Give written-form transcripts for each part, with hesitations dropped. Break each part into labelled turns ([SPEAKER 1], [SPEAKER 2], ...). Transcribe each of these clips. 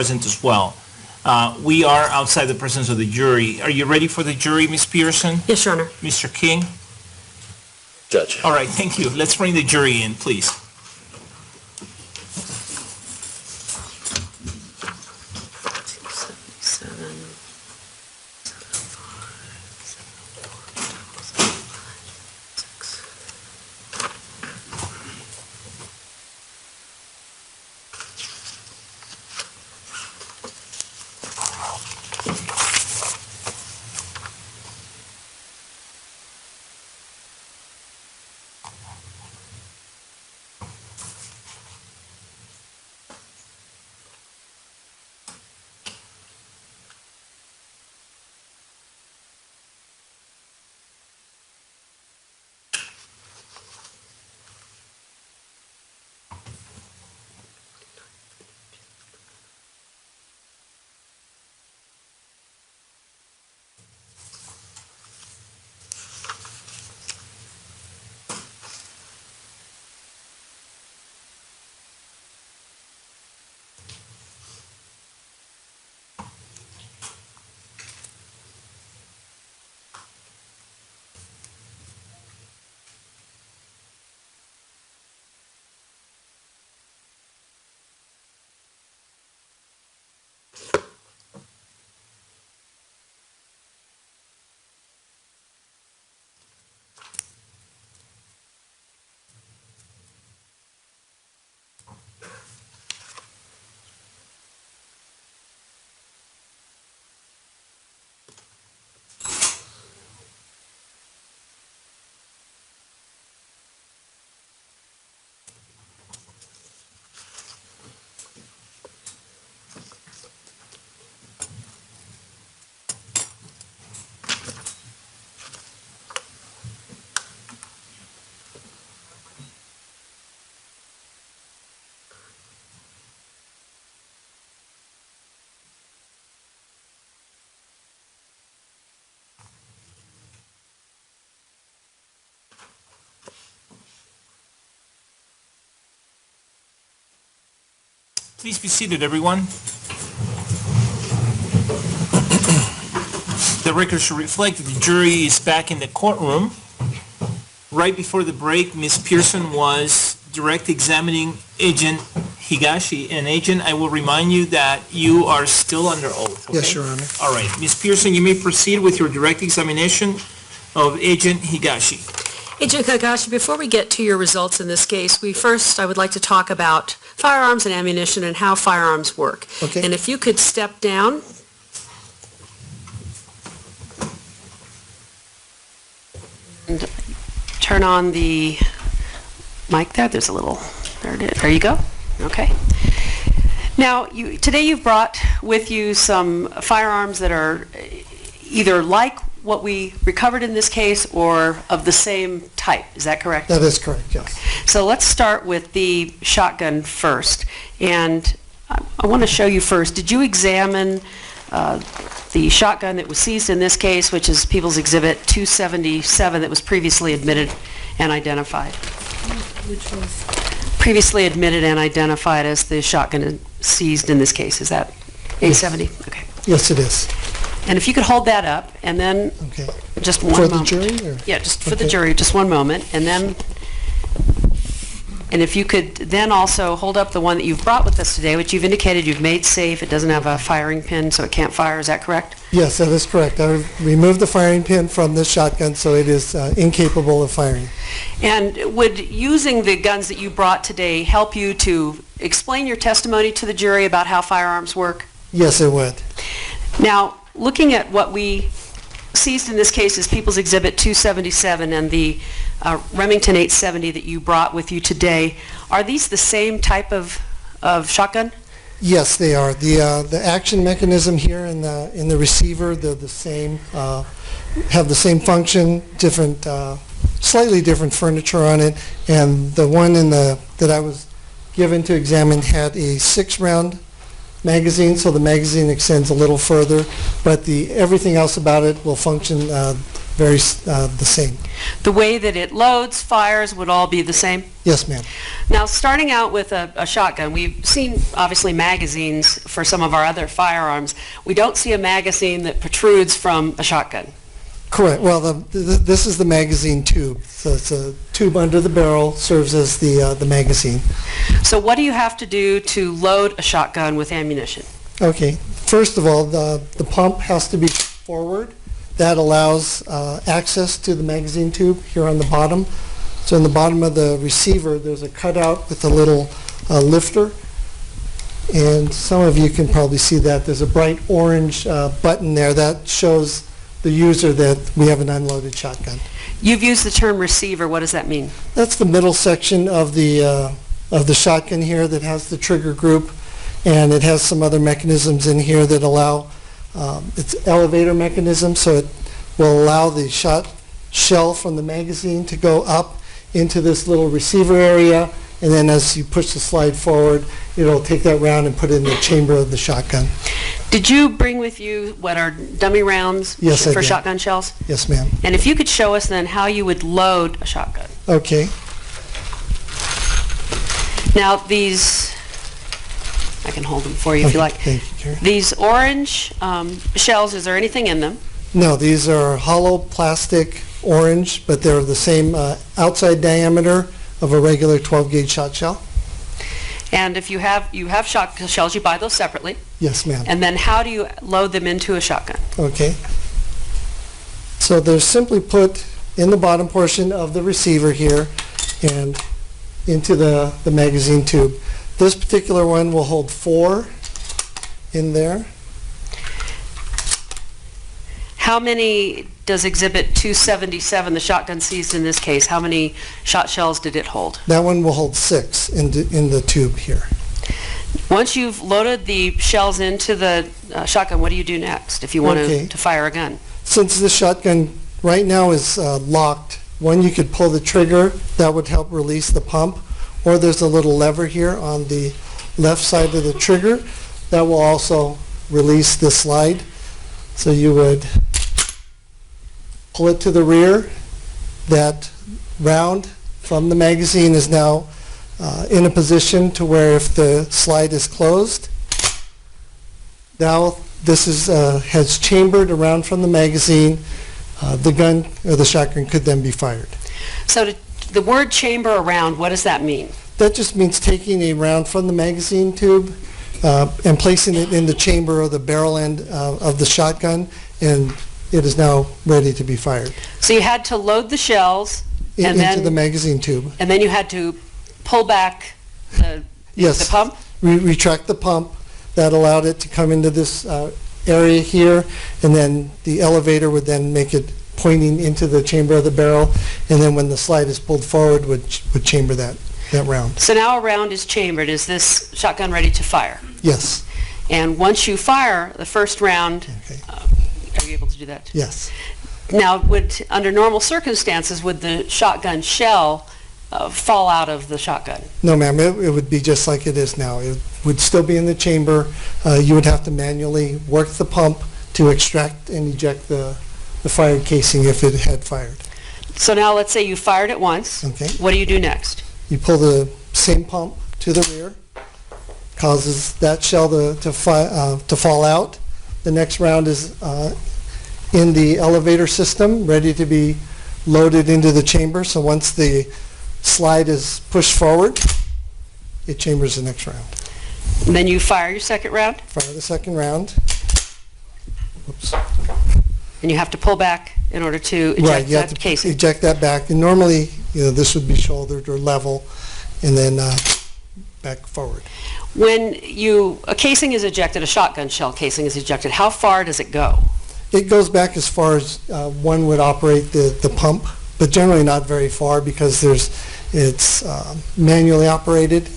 [SPEAKER 1] present as well. We are outside the presence of the jury. Are you ready for the jury, Ms. Pearson?
[SPEAKER 2] Yes, Your Honor.
[SPEAKER 1] Mr. King?
[SPEAKER 3] Judge.
[SPEAKER 1] All right, thank you. Let's bring the jury in, please. Please be seated, everyone. The record should reflect that the jury is back in the courtroom. Right before the break, Ms. Pearson was direct examining Agent Higashi. And Agent, I will remind you that you are still under oath. Okay?
[SPEAKER 4] Yes, Your Honor.
[SPEAKER 1] All right. Ms. Pearson, you may proceed with your direct examination of Agent Higashi.
[SPEAKER 2] Agent Higashi, before we get to your results in this case, I would like to talk about firearms and ammunition and how firearms work.
[SPEAKER 4] Okay.
[SPEAKER 2] And if you could step down. And turn on the mic there. There it is. There you go. Okay. Now, today you've brought with you some firearms that are either like what we recovered in this case or of the same type. Is that correct?
[SPEAKER 4] That is correct, yes.
[SPEAKER 2] So let's start with the shotgun first. And I want to show you first, did you examine the shotgun that was seized in this case, which is People's Exhibit 277 that was previously admitted and identified? Which was? Previously admitted and identified as the shotgun seized in this case. Is that A70? Yes. Okay.
[SPEAKER 4] Yes, it is.
[SPEAKER 2] And if you could hold that up, and then just one moment.
[SPEAKER 4] For the jury? Or?
[SPEAKER 2] Yeah, just for the jury, just one moment. And if you could then also hold up the one that you've brought with us today, which you've indicated you've made safe. It doesn't have a firing pin, so it can't fire. Is that correct?
[SPEAKER 4] Yes, that is correct. I removed the firing pin from this shotgun, so it is incapable of firing.
[SPEAKER 2] And would using the guns that you brought today help you to explain your testimony to the jury about how firearms work?
[SPEAKER 4] Yes, it would.
[SPEAKER 2] Now, looking at what we seized in this case is People's Exhibit 277 and the Remington 870 that you brought with you today. Are these the same type of shotgun?
[SPEAKER 4] Yes, they are. The action mechanism here in the receiver, they're the same, have the same function, different, slightly different furniture on it, and the one that I was given to examine had a 6-round magazine, so the magazine extends a little further, but everything else about it will function the same.
[SPEAKER 2] The way that it loads, fires, would all be the same?
[SPEAKER 4] Yes, ma'am.
[SPEAKER 2] Now, starting out with a shotgun, we've seen, obviously, magazines for some of our other firearms. We don't see a magazine that protrudes from a shotgun.
[SPEAKER 4] Correct. Well, this is the magazine tube. So it's a tube under the barrel, serves as the magazine.
[SPEAKER 2] So what do you have to do to load a shotgun with ammunition?
[SPEAKER 4] Okay. First of all, the pump has to be forward. That allows access to the magazine tube here on the bottom. So in the bottom of the receiver, there's a cutout with a little lifter. And some of you can probably see that. There's a bright orange button there that shows the user that we have an unloaded shotgun.
[SPEAKER 2] You've used the term receiver. What does that mean?
[SPEAKER 4] That's the middle section of the shotgun here that has the trigger group, and it has some other mechanisms in here that allow, it's elevator mechanism, so it will allow the shot shell from the magazine to go up into this little receiver area, and then as you push the slide forward, it'll take that round and put it in the chamber of the shotgun.
[SPEAKER 2] Did you bring with you what are dummy rounds
[SPEAKER 4] Yes, I
[SPEAKER 2] for
[SPEAKER 4] did.
[SPEAKER 2] shotgun shells?
[SPEAKER 4] Yes, ma'am.
[SPEAKER 2] And if you could show us then how you would load a shotgun.
[SPEAKER 4] Okay.
[SPEAKER 2] Now these, I can hold them for you if you like.
[SPEAKER 4] Thank you, Karen.
[SPEAKER 2] These orange shells, is there anything in them?
[SPEAKER 4] No, these are hollow plastic orange, but they're the same outside diameter of a regular 12-gauge shot shell.
[SPEAKER 2] And if you have shotgun shells, you buy those separately.
[SPEAKER 4] Yes, ma'am.
[SPEAKER 2] And then how do you load them into a shotgun?
[SPEAKER 4] Okay. So they're simply put in the bottom portion of the receiver here and into the magazine tube. This particular one will hold 4 in there.
[SPEAKER 2] How many does Exhibit 277, the shotgun seized in this case, how many shot shells did it hold?
[SPEAKER 4] That one will hold 6 in the tube here.
[SPEAKER 2] Once you've loaded the shells into the shotgun, what do you do next if you want
[SPEAKER 4] Okay.
[SPEAKER 2] to fire a gun?
[SPEAKER 4] Since this shotgun right now is locked, one, you could pull the trigger. That would help release the pump. Or there's a little lever here on the left side of the trigger that will also release the slide. So you would pull it to the rear. That round from the magazine is now in a position to where if the slide is closed, now this has chambered around from the magazine. The gun or the shotgun could then be fired.
[SPEAKER 2] So the word chamber around, what does that mean?
[SPEAKER 4] That just means taking a round from the magazine tube and placing it in the chamber or the barrel end of the shotgun, and it is now ready to be fired.
[SPEAKER 2] So you had to load the shells and
[SPEAKER 4] into the
[SPEAKER 2] then,
[SPEAKER 4] magazine tube.
[SPEAKER 2] and then you had to pull back the
[SPEAKER 4] Yes.
[SPEAKER 2] pump?
[SPEAKER 4] Retract the pump. That allowed it to come into this area here, and then the elevator would then make it pointing into the chamber of the barrel, and then when the slide is pulled forward, would chamber that round.
[SPEAKER 2] So now a round is chambered. Is this shotgun ready to fire?
[SPEAKER 4] Yes.
[SPEAKER 2] And once you fire the first round,
[SPEAKER 4] Okay.
[SPEAKER 2] are you able to do that?
[SPEAKER 4] Yes.
[SPEAKER 2] Now, under normal circumstances, would the shotgun shell fall out of the shotgun?
[SPEAKER 4] No, ma'am. It would be just like it is now. It would still be in the chamber. You would have to manually work the pump to extract and eject the fired casing if it had fired.
[SPEAKER 2] So now let's say you fired it once.
[SPEAKER 4] Okay.
[SPEAKER 2] What do you do next?
[SPEAKER 4] You pull the same pump to the rear, causes that shell to fall out. The next round is in the elevator system, ready to be loaded into the chamber. So once the slide is pushed forward, it chambers the next round.
[SPEAKER 2] And then you fire your second round,
[SPEAKER 4] Fire the second round. Whoops.
[SPEAKER 2] and you have to pull back in order to
[SPEAKER 4] Right,
[SPEAKER 2] eject
[SPEAKER 4] you have
[SPEAKER 2] that
[SPEAKER 4] to
[SPEAKER 2] casing.
[SPEAKER 4] eject that back. And normally, this would be shouldered or level, and then back forward.
[SPEAKER 2] When a casing is ejected, a shotgun shell casing is ejected, how far does it go?
[SPEAKER 4] It goes back as far as one would operate the pump, but generally not very far because it's manually operated,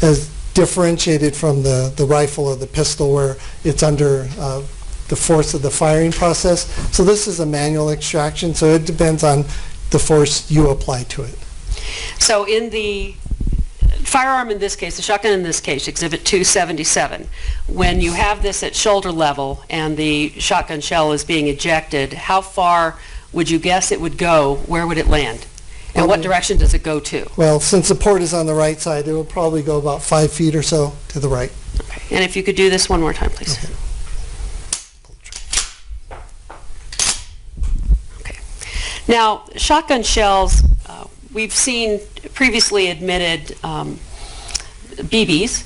[SPEAKER 4] as differentiated from the rifle or the pistol where it's under the force of the firing process. So this is a manual extraction, so it depends on the force you apply to it.
[SPEAKER 2] So in the firearm in this case, the shotgun in this case, Exhibit 277, when you have this at shoulder level and the shotgun shell is being ejected, how far would you guess it would go? Where would it land? And what direction does it go to?
[SPEAKER 4] Well, since the port is on the right side, it will probably go about 5 feet or so to the right.
[SPEAKER 2] Okay. And if you could do this one more time, please. Okay. Now, shotgun shells, we've seen previously admitted BBs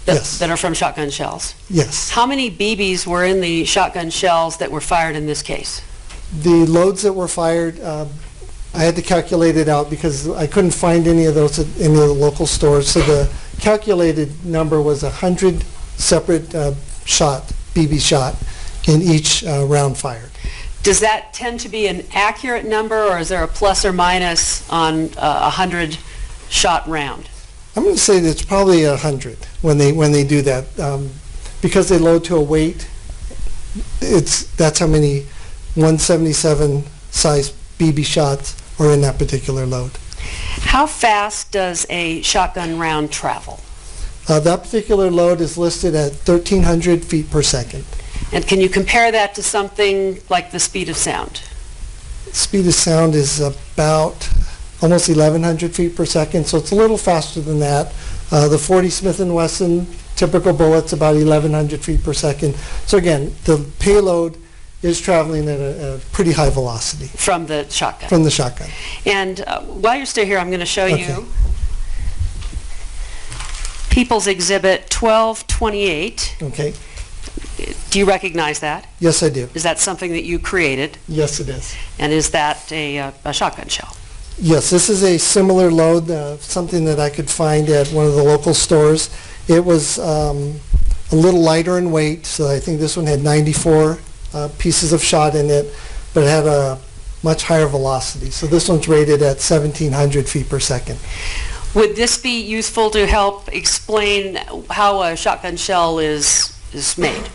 [SPEAKER 4] Yes.
[SPEAKER 2] that are from shotgun shells.
[SPEAKER 4] Yes.
[SPEAKER 2] How many BBs were in the shotgun shells that were fired in this case?
[SPEAKER 4] The loads that were fired, I had to calculate it out because I couldn't find any of those at any of the local stores. So the calculated number was 100 separate BB shot in each round fired.
[SPEAKER 2] Does that tend to be an accurate number, or is there a plus or minus on a 100 shot round?
[SPEAKER 4] I'm going to say that it's probably 100 when they do that. Because they load to a weight, that's how many 177 size BB shots are in that particular load.
[SPEAKER 2] How fast does a shotgun round travel?
[SPEAKER 4] That particular load is listed at 1,300 feet per second.
[SPEAKER 2] And can you compare that to something like the speed of sound?
[SPEAKER 4] Speed of sound is about almost 1,100 feet per second, so it's a little faster than that. The 40 Smith & Wesson typical bullet's about 1,100 feet per second. So again, the payload is traveling at a pretty high velocity.
[SPEAKER 2] From the shotgun?
[SPEAKER 4] From the shotgun.
[SPEAKER 2] And while you're still here, I'm going to show
[SPEAKER 4] Okay.
[SPEAKER 2] you People's Exhibit 1228.
[SPEAKER 4] Okay.
[SPEAKER 2] Do you recognize that?
[SPEAKER 4] Yes, I do.
[SPEAKER 2] Is that something that you created?
[SPEAKER 4] Yes, it is.
[SPEAKER 2] And is that a shotgun shell?
[SPEAKER 4] Yes, this is a similar load, something that I could find at one of the local stores. It was a little lighter in weight, so I think this one had 94 pieces of shot in it, but it had a much higher velocity. So this one's rated at 1,700 feet per second.
[SPEAKER 2] Would this be useful to help explain how a shotgun shell is made?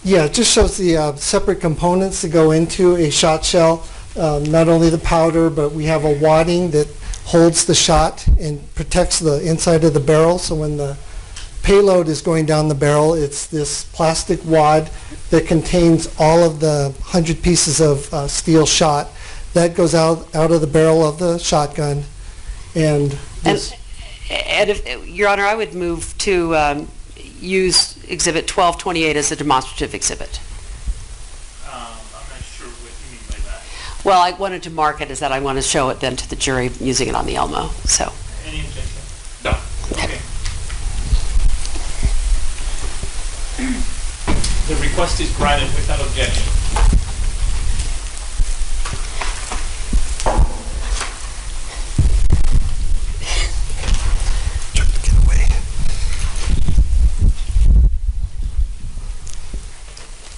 [SPEAKER 4] Yeah, it just shows the separate components that go into a shot shell. Not only the powder, but we have a wadding that holds the shot and protects the inside of the barrel. So when the payload is going down the barrel, it's this plastic wad that contains all of the 100 pieces of steel shot. That goes out of the barrel of the shotgun. And
[SPEAKER 2] if, Your Honor, I would move to use Exhibit 1228 as a demonstrative exhibit.
[SPEAKER 1] I'm not sure what you mean by that.
[SPEAKER 2] Well, I wanted to mark it as that. I want to show it then to the jury using it on the Elmo. So.
[SPEAKER 1] Any objection? No. Okay. The request is granted without objection.
[SPEAKER 4] get away.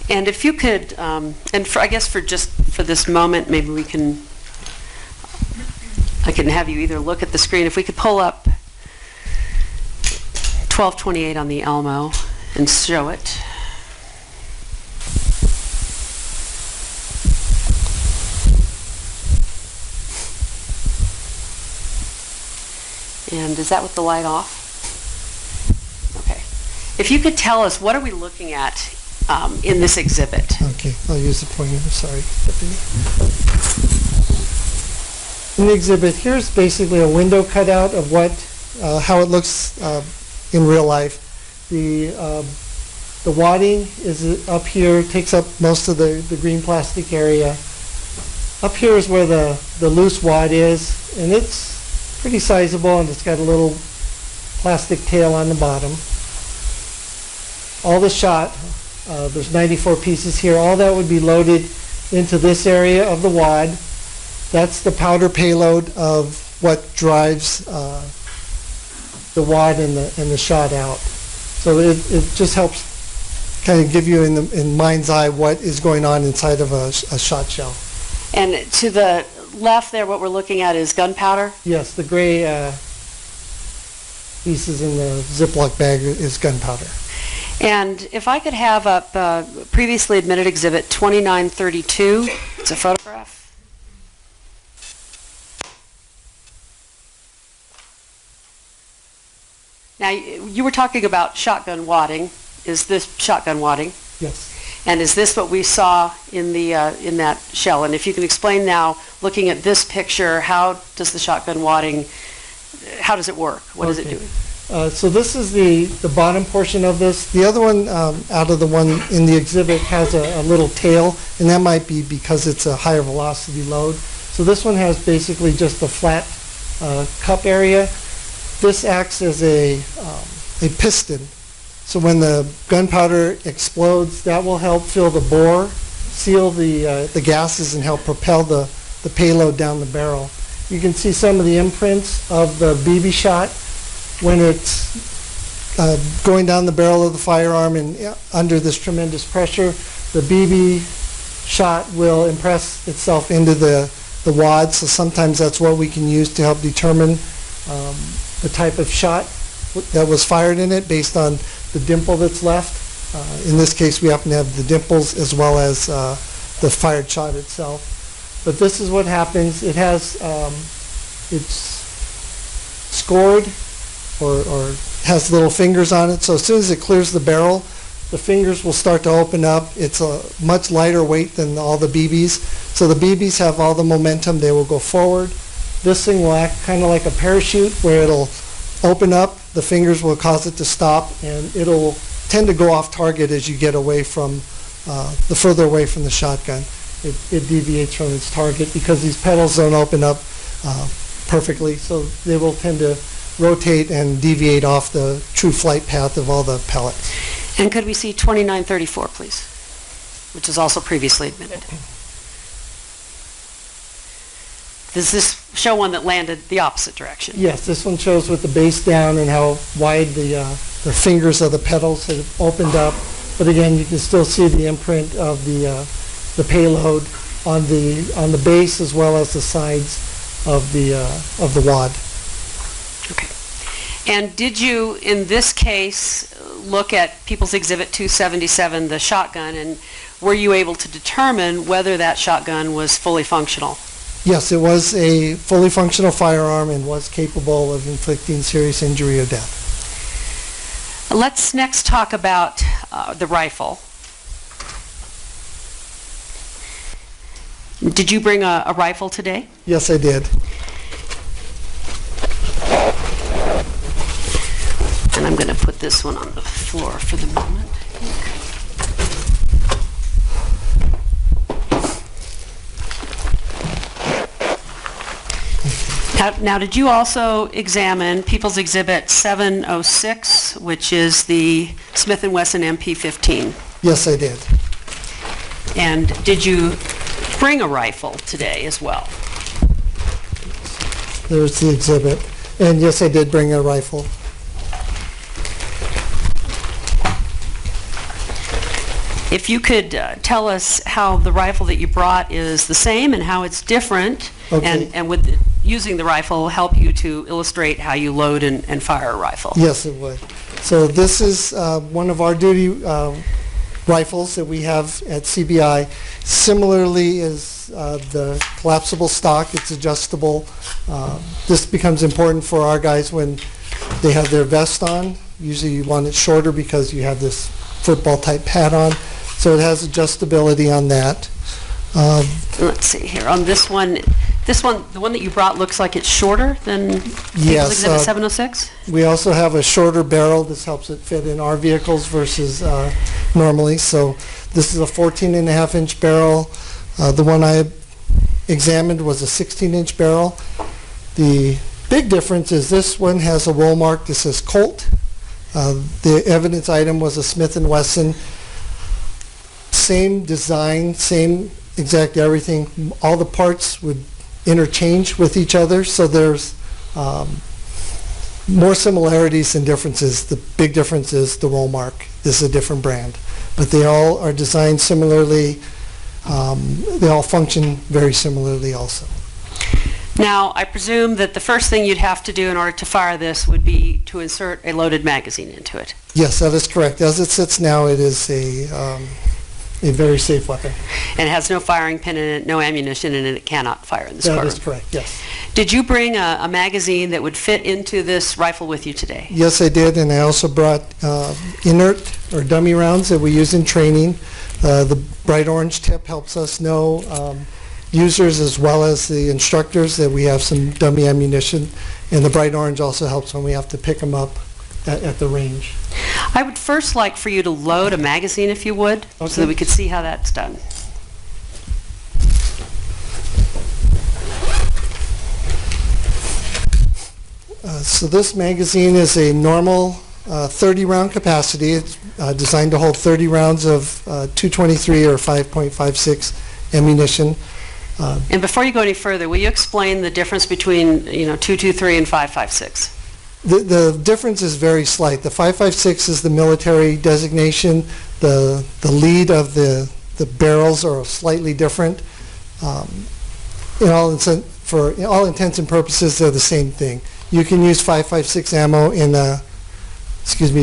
[SPEAKER 2] And if you could, and I guess for this moment, maybe I can have you either look at the screen. If we could pull up 1228 on the Elmo and show it. And is that with the light off? Okay. If you could tell us, what are we looking at in this exhibit?
[SPEAKER 4] Okay, I'll use the pointer, sorry. In the exhibit, here's basically a window cutout of how it looks in real life. The wadding is up here, takes up most of the green plastic area. Up here is where the loose wad is, and it's pretty sizable, and it's got a little plastic tail on the bottom. All the shot, there's 94 pieces here, all that would be loaded into this area of the wad. That's the powder payload of what drives the wad and the shot out. So it just helps kind of give you in mind's eye what is going on inside of a shot shell.
[SPEAKER 2] And to the left there, what we're looking at is gunpowder?
[SPEAKER 4] Yes, the gray pieces in the Ziploc bag is gunpowder.
[SPEAKER 2] And if I could have up previously admitted exhibit 2932, it's a photograph. Now, you were talking about shotgun wadding. Is this shotgun wadding?
[SPEAKER 4] Yes.
[SPEAKER 2] And is this what we saw in the in that shell? And if you can explain now, looking at this picture, how does the shotgun wadding, how does it work? What does it do?
[SPEAKER 4] So this is the bottom portion of this. The other one, out of the one in the exhibit, has a little tail, and that might be because it's a higher velocity load. So this one has basically just a flat cup area. This acts as a piston. So when the gunpowder explodes, that will help fill the bore, seal the gases, and help propel the payload down the barrel. You can see some of the imprints of the BB shot when it's going down the barrel of the firearm and under this tremendous pressure. The BB shot will impress itself into the wad, so sometimes that's what we can use to help determine the type of shot that was fired in it based on the dimple that's left. In this case, we happen to have the dimples as well as the fired shot itself. But this is what happens. It has, it's scored or has little fingers on it. So as soon as it clears the barrel, the fingers will start to open up. It's a much lighter weight than all the BBs. So the BBs have all the momentum. They will go forward. This thing will act kind of like a parachute where it'll open up, the fingers will cause it to stop, and it'll tend to go off target as you get away from, the further away from the shotgun. It deviates from its target because these pedals don't open up perfectly, so they will tend to rotate and deviate off the true flight path of all the pellets.
[SPEAKER 2] And could we see 2934, please, which is also previously admitted? Does this show one that landed the opposite direction?
[SPEAKER 4] Yes, this one shows with the base down and how wide the fingers of the pedals have opened up. But again, you can still see the imprint of the payload on the base as well as the sides of the wad.
[SPEAKER 2] Okay. And did you, in this case, look at People's Exhibit 277, the shotgun, and were you able to determine whether that shotgun was fully functional?
[SPEAKER 4] Yes, it was a fully functional firearm and was capable of inflicting serious injury or death.
[SPEAKER 2] Let's next talk about the rifle. Did you bring a rifle today?
[SPEAKER 4] Yes, I did.
[SPEAKER 2] And I'm going to put this one on the floor for the moment. Now, did you also examine People's Exhibit 706, which is the Smith & Wesson MP15?
[SPEAKER 4] Yes, I did.
[SPEAKER 2] And did you bring a rifle today as well?
[SPEAKER 4] There's the exhibit. And yes, I did bring a rifle.
[SPEAKER 2] If you could tell us how the rifle that you brought is the same and how it's different,
[SPEAKER 4] Okay.
[SPEAKER 2] and would using the rifle help you to illustrate how you load and fire a rifle?
[SPEAKER 4] Yes, it would. So this is one of our duty rifles that we have at CBI. Similarly is the collapsible stock. It's adjustable. This becomes important for our guys when they have their vest on. Usually you want it shorter because you have this football type pad on. So it has adjustability on that.
[SPEAKER 2] Let's see here. On this one, the one that you brought looks like it's shorter than People's
[SPEAKER 4] Yes,
[SPEAKER 2] Exhibit 706?
[SPEAKER 4] We also have a shorter barrel. This helps it fit in our vehicles versus normally. So this is a 14.5-inch barrel. The one I examined was a 16-inch barrel. The big difference is this one has a roll mark that says Colt. The evidence item was a Smith & Wesson. Same design, same exact everything. All the parts would interchange with each other, so there's more similarities than differences. The big difference is the roll mark. This is a different brand, but they all are designed similarly. They all function very similarly also.
[SPEAKER 2] Now, I presume that the first thing you'd have to do in order to fire this would be to insert a loaded magazine into it.
[SPEAKER 4] Yes, that is correct. As it sits now, it is a very safe weapon.
[SPEAKER 2] And it has no firing pin in it, no ammunition in it, it cannot fire in this
[SPEAKER 4] That
[SPEAKER 2] courtroom.
[SPEAKER 4] is correct, yes.
[SPEAKER 2] Did you bring a magazine that would fit into this rifle with you today?
[SPEAKER 4] Yes, I did, and I also brought inert or dummy rounds that we use in training. The bright orange tip helps us know, users as well as the instructors, that we have some dummy ammunition, and the bright orange also helps when we have to pick them up at the range.
[SPEAKER 2] I would first like for you to load a magazine, if you would, so that we could see how that's done.
[SPEAKER 4] So this magazine is a normal 30-round capacity. It's designed to hold 30 rounds of 223 or 5.56 ammunition.
[SPEAKER 2] And before you go any further, will you explain the difference between, 223 and 5.56?
[SPEAKER 4] The difference is very slight. The 5.56 is the military designation. The lead of the barrels are slightly different. For all intents and purposes, they're the same thing. You can use 5.56 ammo you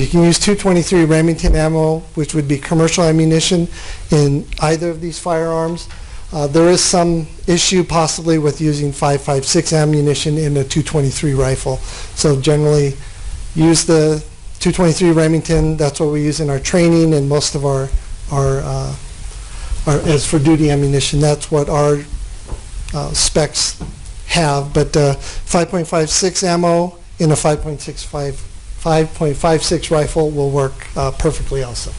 [SPEAKER 4] can use 223 Remington ammo, which would be commercial ammunition, in either of these firearms. There is some issue possibly with using 5.56 ammunition in a 223 rifle. So generally use the 223 Remington. That's what we use in our training, and most of our as for duty ammunition, that's what our specs have. But 5.56 ammo in a 5.56 rifle will work perfectly also.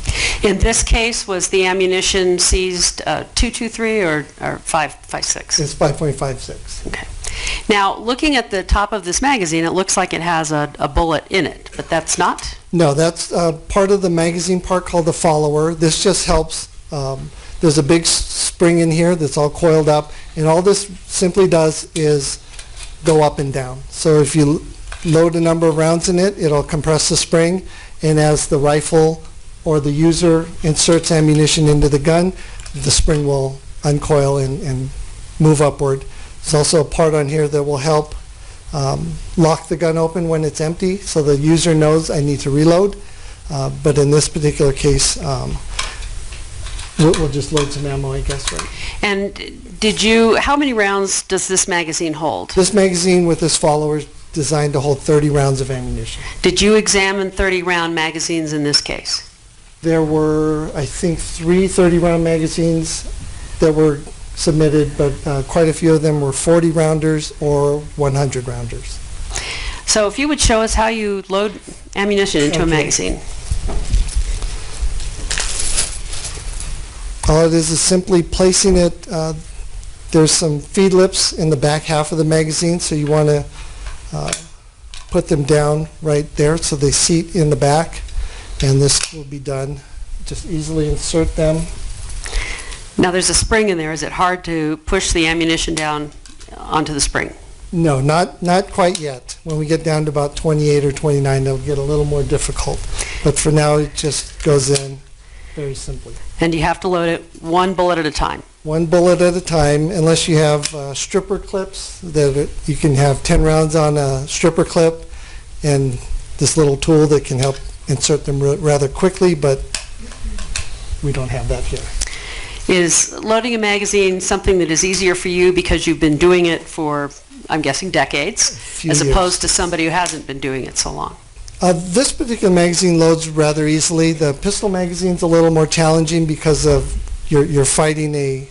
[SPEAKER 2] In this case, was the ammunition seized 223 or 5.56?
[SPEAKER 4] It's 5.56.
[SPEAKER 2] Okay. Now, looking at the top of this magazine, it looks like it has a bullet in it, but that's not?
[SPEAKER 4] No, that's part of the magazine part called the follower. This just helps. There's a big spring in here that's all coiled up, and all this simply does is go up and down. So if you load a number of rounds in it, it'll compress the spring, and as the rifle or the user inserts ammunition into the gun, the spring will uncoil and move upward. There's also a part on here that will help lock the gun open when it's empty, so the user knows I need to reload. But in this particular case, we'll just load some ammo, I guess, right?
[SPEAKER 2] And how many rounds does this magazine hold?
[SPEAKER 4] This magazine with this follower is designed to hold 30 rounds of ammunition.
[SPEAKER 2] Did you examine 30-round magazines in this case?
[SPEAKER 4] There were, I think, 3 30-round magazines that were submitted, but quite a few of them were 40-rounders or 100-rounders.
[SPEAKER 2] So if you would show us how you load ammunition into a magazine.
[SPEAKER 4] All it is simply placing it, there's some feed lips in the back half of the magazine, so you want to put them down right there so they seat in the back, and this will be done. Just easily insert them.
[SPEAKER 2] Now there's a spring in there. Is it hard to push the ammunition down onto the spring?
[SPEAKER 4] No, not quite yet. When we get down to about 28 or 29, it'll get a little more difficult. But for now, it just goes in very simply.
[SPEAKER 2] And you have to load it one bullet at a time?
[SPEAKER 4] One bullet at a time, unless you have stripper clips that you can have 10 rounds on a stripper clip, and this little tool that can help insert them rather quickly, but we don't have that here.
[SPEAKER 2] Is loading a magazine something that is easier for you because you've been doing it for, I'm guessing, decades, as opposed to somebody who hasn't been doing it so long?
[SPEAKER 4] This particular magazine loads rather easily. The pistol magazine's a little more challenging because of you're fighting a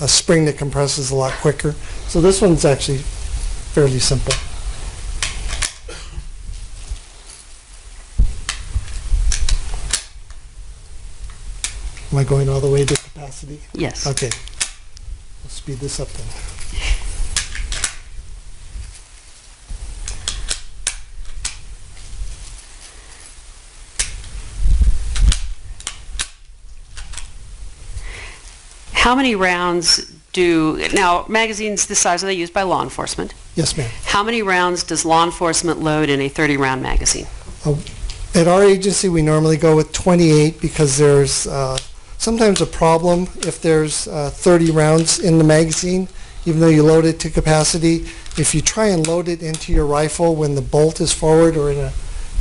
[SPEAKER 4] spring that compresses a lot quicker. So this one's actually fairly simple. Am I going all the way to capacity?
[SPEAKER 2] Yes.
[SPEAKER 4] Okay. We'll speed this up then.
[SPEAKER 2] How many rounds now magazines this size, are they used by law enforcement?
[SPEAKER 4] Yes, ma'am.
[SPEAKER 2] How many rounds does law enforcement load in a 30-round magazine?
[SPEAKER 4] At our agency, we normally go with 28 because there's sometimes a problem if there's 30 rounds in the magazine, even though you load it to capacity. If you try and load it into your rifle when the bolt is forward or in a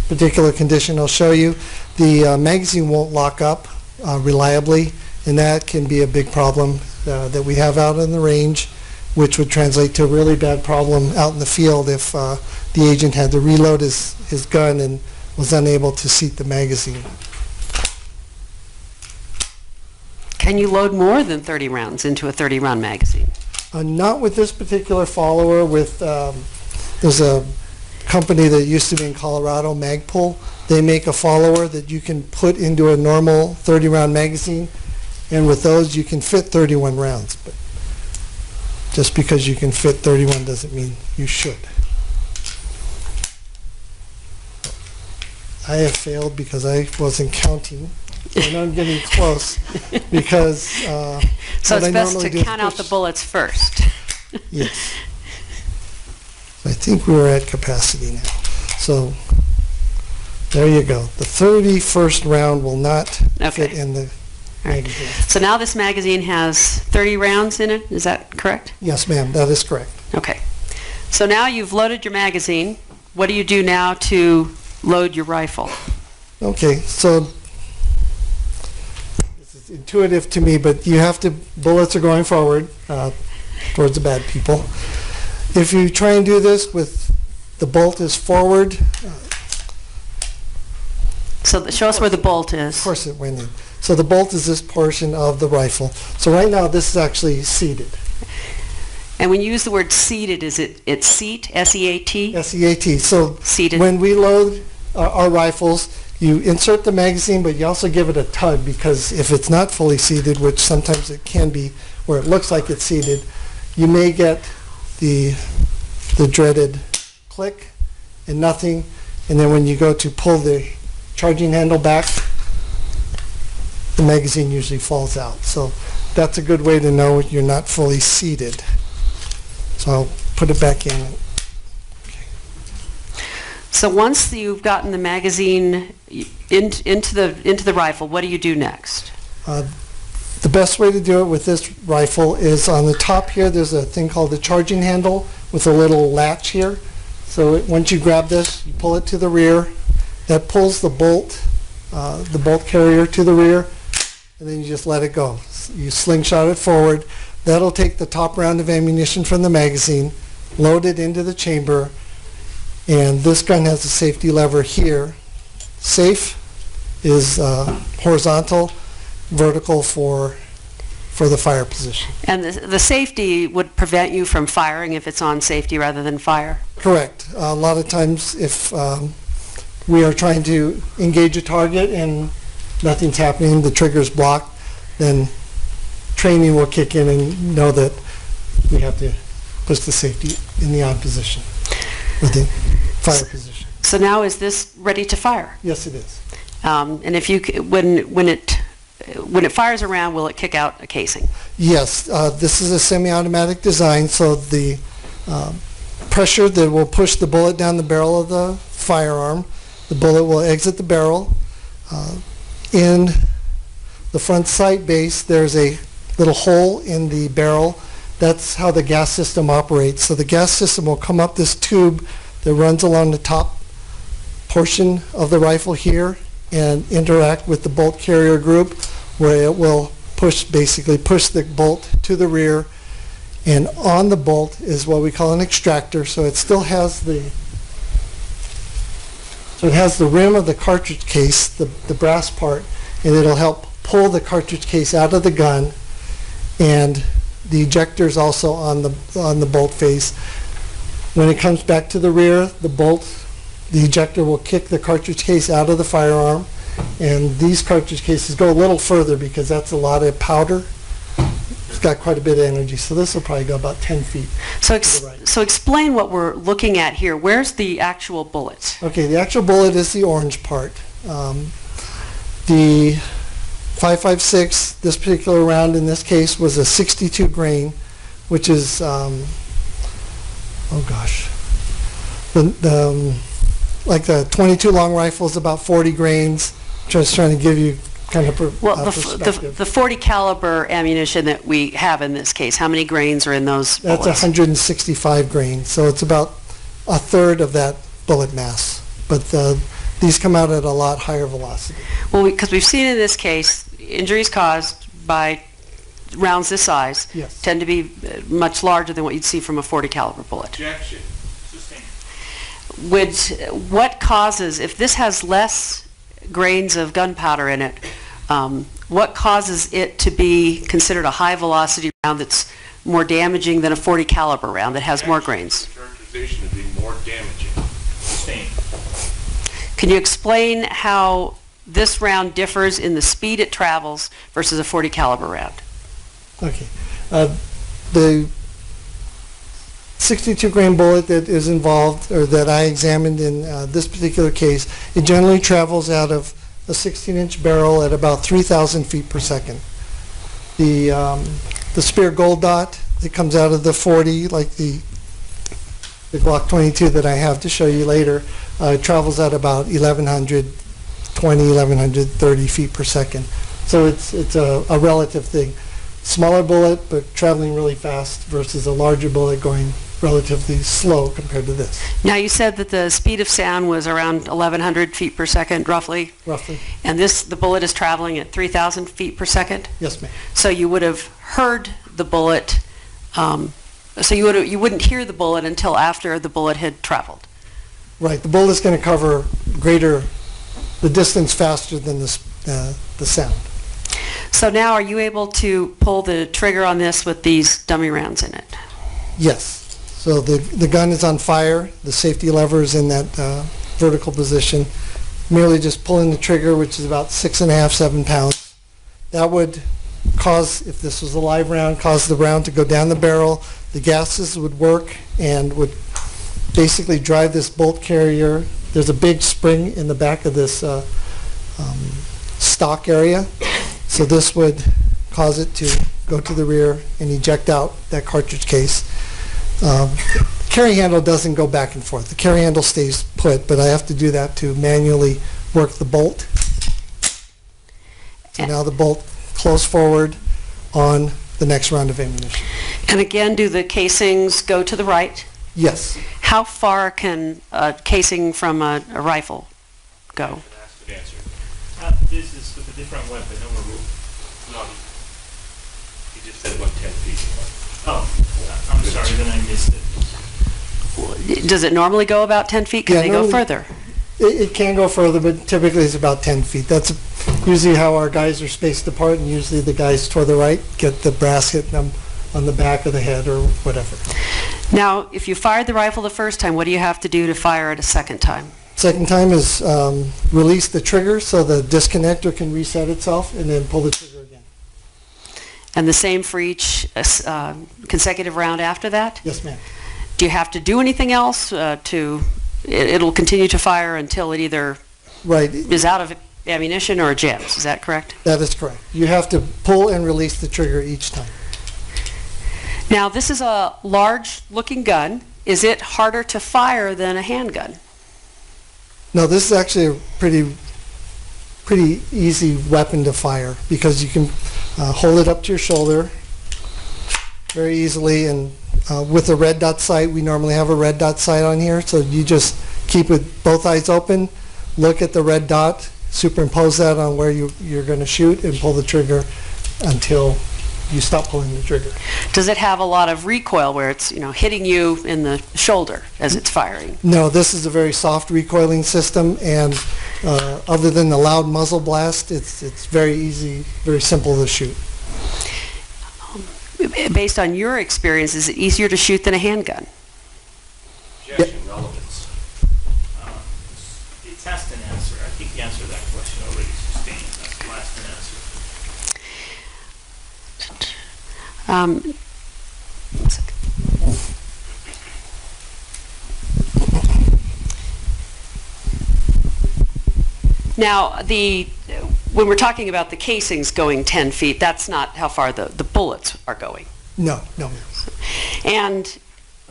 [SPEAKER 4] particular condition I'll show you, the magazine won't lock up reliably, and that can be a big problem that we have out on the range. which would translate to a really bad problem out in the field if the agent had to reload his gun and was unable to seat the magazine.
[SPEAKER 2] Can you load more than 30 rounds into a 30-round magazine?
[SPEAKER 4] Not with this particular follower. There's a company that used to be in Colorado, Magpul. They make a follower that you can put into a normal 30-round magazine, and with those you can fit 31 rounds. But just because you can fit 31 doesn't mean you should. I have failed because I wasn't counting. I know I'm getting close because
[SPEAKER 2] So
[SPEAKER 4] what
[SPEAKER 2] it's
[SPEAKER 4] I
[SPEAKER 2] best
[SPEAKER 4] normally
[SPEAKER 2] to
[SPEAKER 4] do is
[SPEAKER 2] count out the
[SPEAKER 4] push-
[SPEAKER 2] bullets first.
[SPEAKER 4] Yes. I think we were at capacity now. So there you go. The 31st round will not fit
[SPEAKER 2] Okay.
[SPEAKER 4] in the magazine.
[SPEAKER 2] So now this magazine has 30 rounds in it, is that correct?
[SPEAKER 4] Yes, ma'am, that is correct.
[SPEAKER 2] Okay. So now you've loaded your magazine. What do you do now to load your rifle?
[SPEAKER 4] Okay, so this is intuitive to me, but you have to, bullets are going forward towards the bad people. If you try and do this with the bolt is forward,
[SPEAKER 2] So show us where the bolt
[SPEAKER 4] of
[SPEAKER 2] is.
[SPEAKER 4] course it went in. So the bolt is this portion of the rifle. So right now this is actually seated.
[SPEAKER 2] And when you use the word seated, is it seat, S-E-A-T?
[SPEAKER 4] S-E-A-T. So
[SPEAKER 2] Seated.
[SPEAKER 4] when we load our rifles, you insert the magazine, but you also give it a tug, because if it's not fully seated, which sometimes it can be, where it looks like it's seated, you may get the dreaded click and nothing, and then when you go to pull the charging handle back, the magazine usually falls out. So that's a good way to know you're not fully seated. So I'll put it back in.
[SPEAKER 2] So once you've gotten the magazine into the rifle, what do you do next?
[SPEAKER 4] The best way to do it with this rifle is on the top here, there's a thing called the charging handle with a little latch here. So once you grab this, you pull it to the rear. That pulls the bolt carrier to the rear, and then you just let it go. You slingshot it forward. That'll take the top round of ammunition from the magazine, load it into the chamber, and this gun has a safety lever here. Safe is horizontal, vertical for the fire position.
[SPEAKER 2] And the safety would prevent you from firing if it's on safety rather than fire?
[SPEAKER 4] Correct. A lot of times if we are trying to engage a target and nothing's happening, the trigger's blocked, then training will kick in and know that we have to push the safety in the on position, or the fire position.
[SPEAKER 2] So now is this ready to fire?
[SPEAKER 4] Yes, it is.
[SPEAKER 2] And if you when it fires around, will it kick out a casing?
[SPEAKER 4] Yes, this is a semi-automatic design, so the pressure that will push the bullet down the barrel of the firearm, the bullet will exit the barrel. In the front sight base, there's a little hole in the barrel. That's how the gas system operates. So the gas system will come up this tube that runs along the top portion of the rifle here and interact with the bolt carrier group, where it will basically push the bolt to the rear, and on the bolt is what we call an extractor. So it still has the rim of the cartridge case, the brass part, and it'll help pull the cartridge case out of the gun, and the ejector is also on the bolt face. When it comes back to the rear, the ejector will kick the cartridge case out of the firearm, and these cartridge cases go a little further because that's a lot of powder. It's got quite a bit of energy, so this will probably go about 10 feet.
[SPEAKER 2] So,
[SPEAKER 4] to the right.
[SPEAKER 2] so explain what we're looking at here. Where's the actual bullet?
[SPEAKER 4] Okay, the actual bullet is the orange part. The 5.56, this particular round in this case, was a 62 grain, which is, oh gosh, like the 22 long rifle is about 40 grains. Just trying to give you kind of perspective.
[SPEAKER 2] The 40 caliber ammunition that we have in this case, how many grains are in those bullets?
[SPEAKER 4] That's 165 grains, so it's about a third of that bullet mass. But these come out at a lot higher velocity.
[SPEAKER 2] Well, because we've seen in this case injuries caused by rounds this size
[SPEAKER 4] Yes.
[SPEAKER 2] tend to be much larger than what you'd see from a .40 caliber bullet.
[SPEAKER 1] Objection. Sustained.
[SPEAKER 2] What causes, if this has less grains of gunpowder in it, what causes it to be considered a high velocity round that's more damaging than a .40 caliber round that has more grains?
[SPEAKER 5] Characterization to be more damaging.
[SPEAKER 1] Sustained.
[SPEAKER 2] Can you explain how this round differs in the speed it travels versus a .40 caliber round?
[SPEAKER 4] Okay. The 62 grain bullet that is involved, or that I examined in this particular case, it generally travels out of a 16-inch barrel at about 3,000 feet per second. The Spear Gold Dot that comes out of the 40, like the Glock 22 that I have to show you later, travels at about 1,120, 1,130 feet per second. So it's a relative thing. Smaller bullet, but traveling really fast versus a larger bullet going relatively slow compared to this.
[SPEAKER 2] Now, you said that the speed of sound was around 1,100 feet per second, roughly,
[SPEAKER 4] Roughly.
[SPEAKER 2] and the bullet is traveling at 3,000 feet per second?
[SPEAKER 4] Yes, ma'am.
[SPEAKER 2] So you would have heard the bullet, so you wouldn't hear the bullet until after the bullet had traveled.
[SPEAKER 4] Right. The bullet is going to cover the distance faster than the sound.
[SPEAKER 2] So now, are you able to pull the trigger on this with these dummy rounds in it?
[SPEAKER 4] Yes. So the gun is on fire. The safety lever is in that vertical position. Merely just pulling the trigger, which is about 6.5, 7 pounds. That would cause, if this was a live round, cause the round to go down the barrel. The gases would work and would basically drive this bolt carrier. There's a big spring in the back of this stock area. So this would cause it to go to the rear and eject out that cartridge case. Carry handle doesn't go back and forth. The carry handle stays put, but I have to do that to manually work the bolt. So now the bolt close forward on the next round of ammunition.
[SPEAKER 2] And again, do the casings go to the right?
[SPEAKER 4] Yes.
[SPEAKER 2] How far can a casing from a rifle go?
[SPEAKER 5] Asked and answered.
[SPEAKER 1] This is with a different weapon, no more rule.
[SPEAKER 5] No. He just said 110 feet.
[SPEAKER 1] Oh, I'm sorry, then I missed it.
[SPEAKER 2] Does it normally go about 10 feet? Can
[SPEAKER 4] Yeah,
[SPEAKER 2] they go
[SPEAKER 4] normally-
[SPEAKER 2] further?
[SPEAKER 4] It can go further, but typically it's about 10 feet. That's usually how our guys are spaced apart, and usually the guys toward the right get the brass hitting them on the back of the head or whatever.
[SPEAKER 2] Now, if you fired the rifle the first time, what do you have to do to fire it a second time?
[SPEAKER 4] Second time is release the trigger so the disconnector can reset itself, and then pull the trigger again.
[SPEAKER 2] And the same for each consecutive round after that?
[SPEAKER 4] Yes, ma'am.
[SPEAKER 2] Do you have to do anything else it'll continue to fire until it either
[SPEAKER 4] Right.
[SPEAKER 2] is out of ammunition or jams, is that correct?
[SPEAKER 4] That is correct. You have to pull and release the trigger each time.
[SPEAKER 2] Now, this is a large-looking gun. Is it harder to fire than a handgun?
[SPEAKER 4] No, this is actually a pretty easy weapon to fire because you can hold it up to your shoulder very easily, and with a red dot sight, we normally have a red dot sight on here, so you just keep with both eyes open, look at the red dot, superimpose that on where you're going to shoot, and pull the trigger until you stop pulling the trigger.
[SPEAKER 2] Does it have a lot of recoil where it's, hitting you in the shoulder as it's firing?
[SPEAKER 4] No, this is a very soft recoiling system, and other than the loud muzzle blast, it's very easy, very simple to shoot.
[SPEAKER 2] Based on your experience, is it easier to shoot than a handgun?
[SPEAKER 5] Objection, relevance.
[SPEAKER 1] It's asked and answered. I think you answered that question already, Sustained. That's the last and answer.
[SPEAKER 2] One second. Now, when we're talking about the casings going 10 feet, that's not how far the bullets are going.
[SPEAKER 4] No.
[SPEAKER 2] And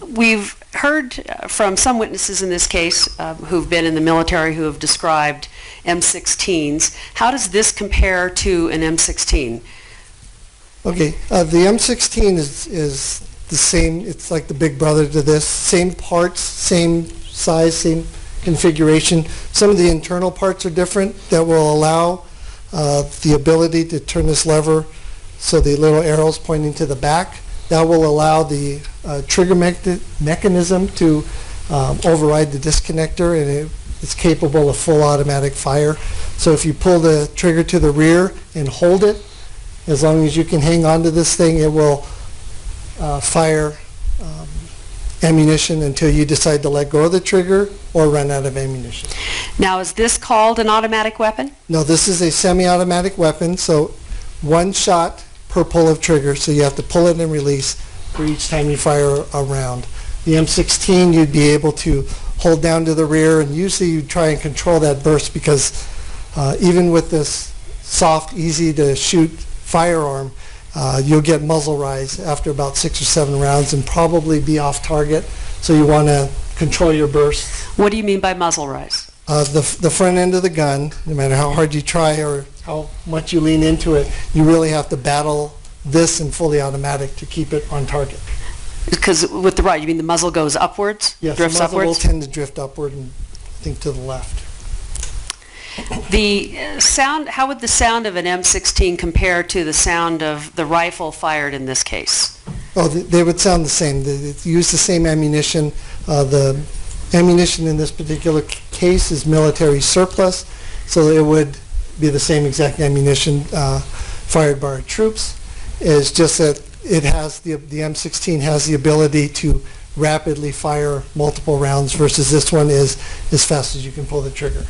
[SPEAKER 2] we've heard from some witnesses in this case who've been in the military who have described M16s. How does this compare to an M16?
[SPEAKER 4] Okay, the M16 is the same. It's like the big brother to this. Same parts, same size, same configuration. Some of the internal parts are different that will allow the ability to turn this lever so the little arrows pointing to the back. That will allow the trigger mechanism to override the disconnector, and it's capable of full automatic fire. So if you pull the trigger to the rear and hold it, as long as you can hang on to this thing, it will fire ammunition until you decide to let go of the trigger or run out of ammunition.
[SPEAKER 2] Now, is this called an automatic weapon?
[SPEAKER 4] No, this is a semi-automatic weapon, so one shot per pull of trigger, so you have to pull it and release for each time you fire a round. The M16, you'd be able to hold down to the rear, and usually you try and control that burst because even with this soft, easy-to-shoot firearm, you'll get muzzle rise after about 6 or 7 rounds and probably be off target, so you want to control your burst.
[SPEAKER 2] What do you mean by muzzle rise?
[SPEAKER 4] The front end of the gun, no matter how hard you try or how much you lean into it, you really have to battle this in fully automatic to keep it on target.
[SPEAKER 2] Because with the right, you mean the muzzle goes upwards?
[SPEAKER 4] Yes,
[SPEAKER 2] drifts
[SPEAKER 4] the muzzle will
[SPEAKER 2] upwards?
[SPEAKER 4] tend to drift upward and I think to the left.
[SPEAKER 2] The sound, how would the sound of an M16 compare to the sound of the rifle fired in this case?
[SPEAKER 4] Oh, they would sound the same. They use the same ammunition. The ammunition in this particular case is military surplus, so it would be the same exact ammunition fired by our troops. It's just that it has the M16 has the ability to rapidly fire multiple rounds versus this one is as fast as you can pull the trigger.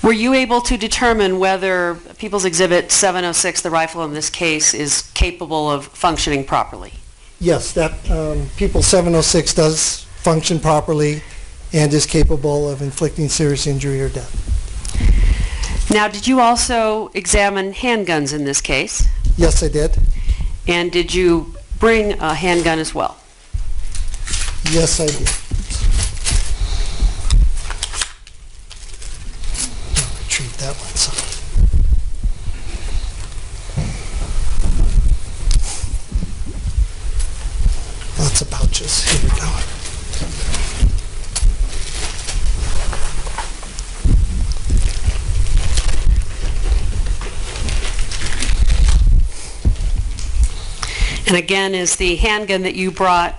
[SPEAKER 2] Were you able to determine whether People's Exhibit 706, the rifle in this case, is capable of functioning properly?
[SPEAKER 4] Yes, that People 706 does function properly and is capable of inflicting serious injury or death.
[SPEAKER 2] Now, did you also examine handguns in this case?
[SPEAKER 4] Yes, I did.
[SPEAKER 2] And did you bring a handgun as well?
[SPEAKER 4] Yes, I did. I'll retrieve that one. So. Lots of pouches. Here we go.
[SPEAKER 2] And again, is the handgun that you brought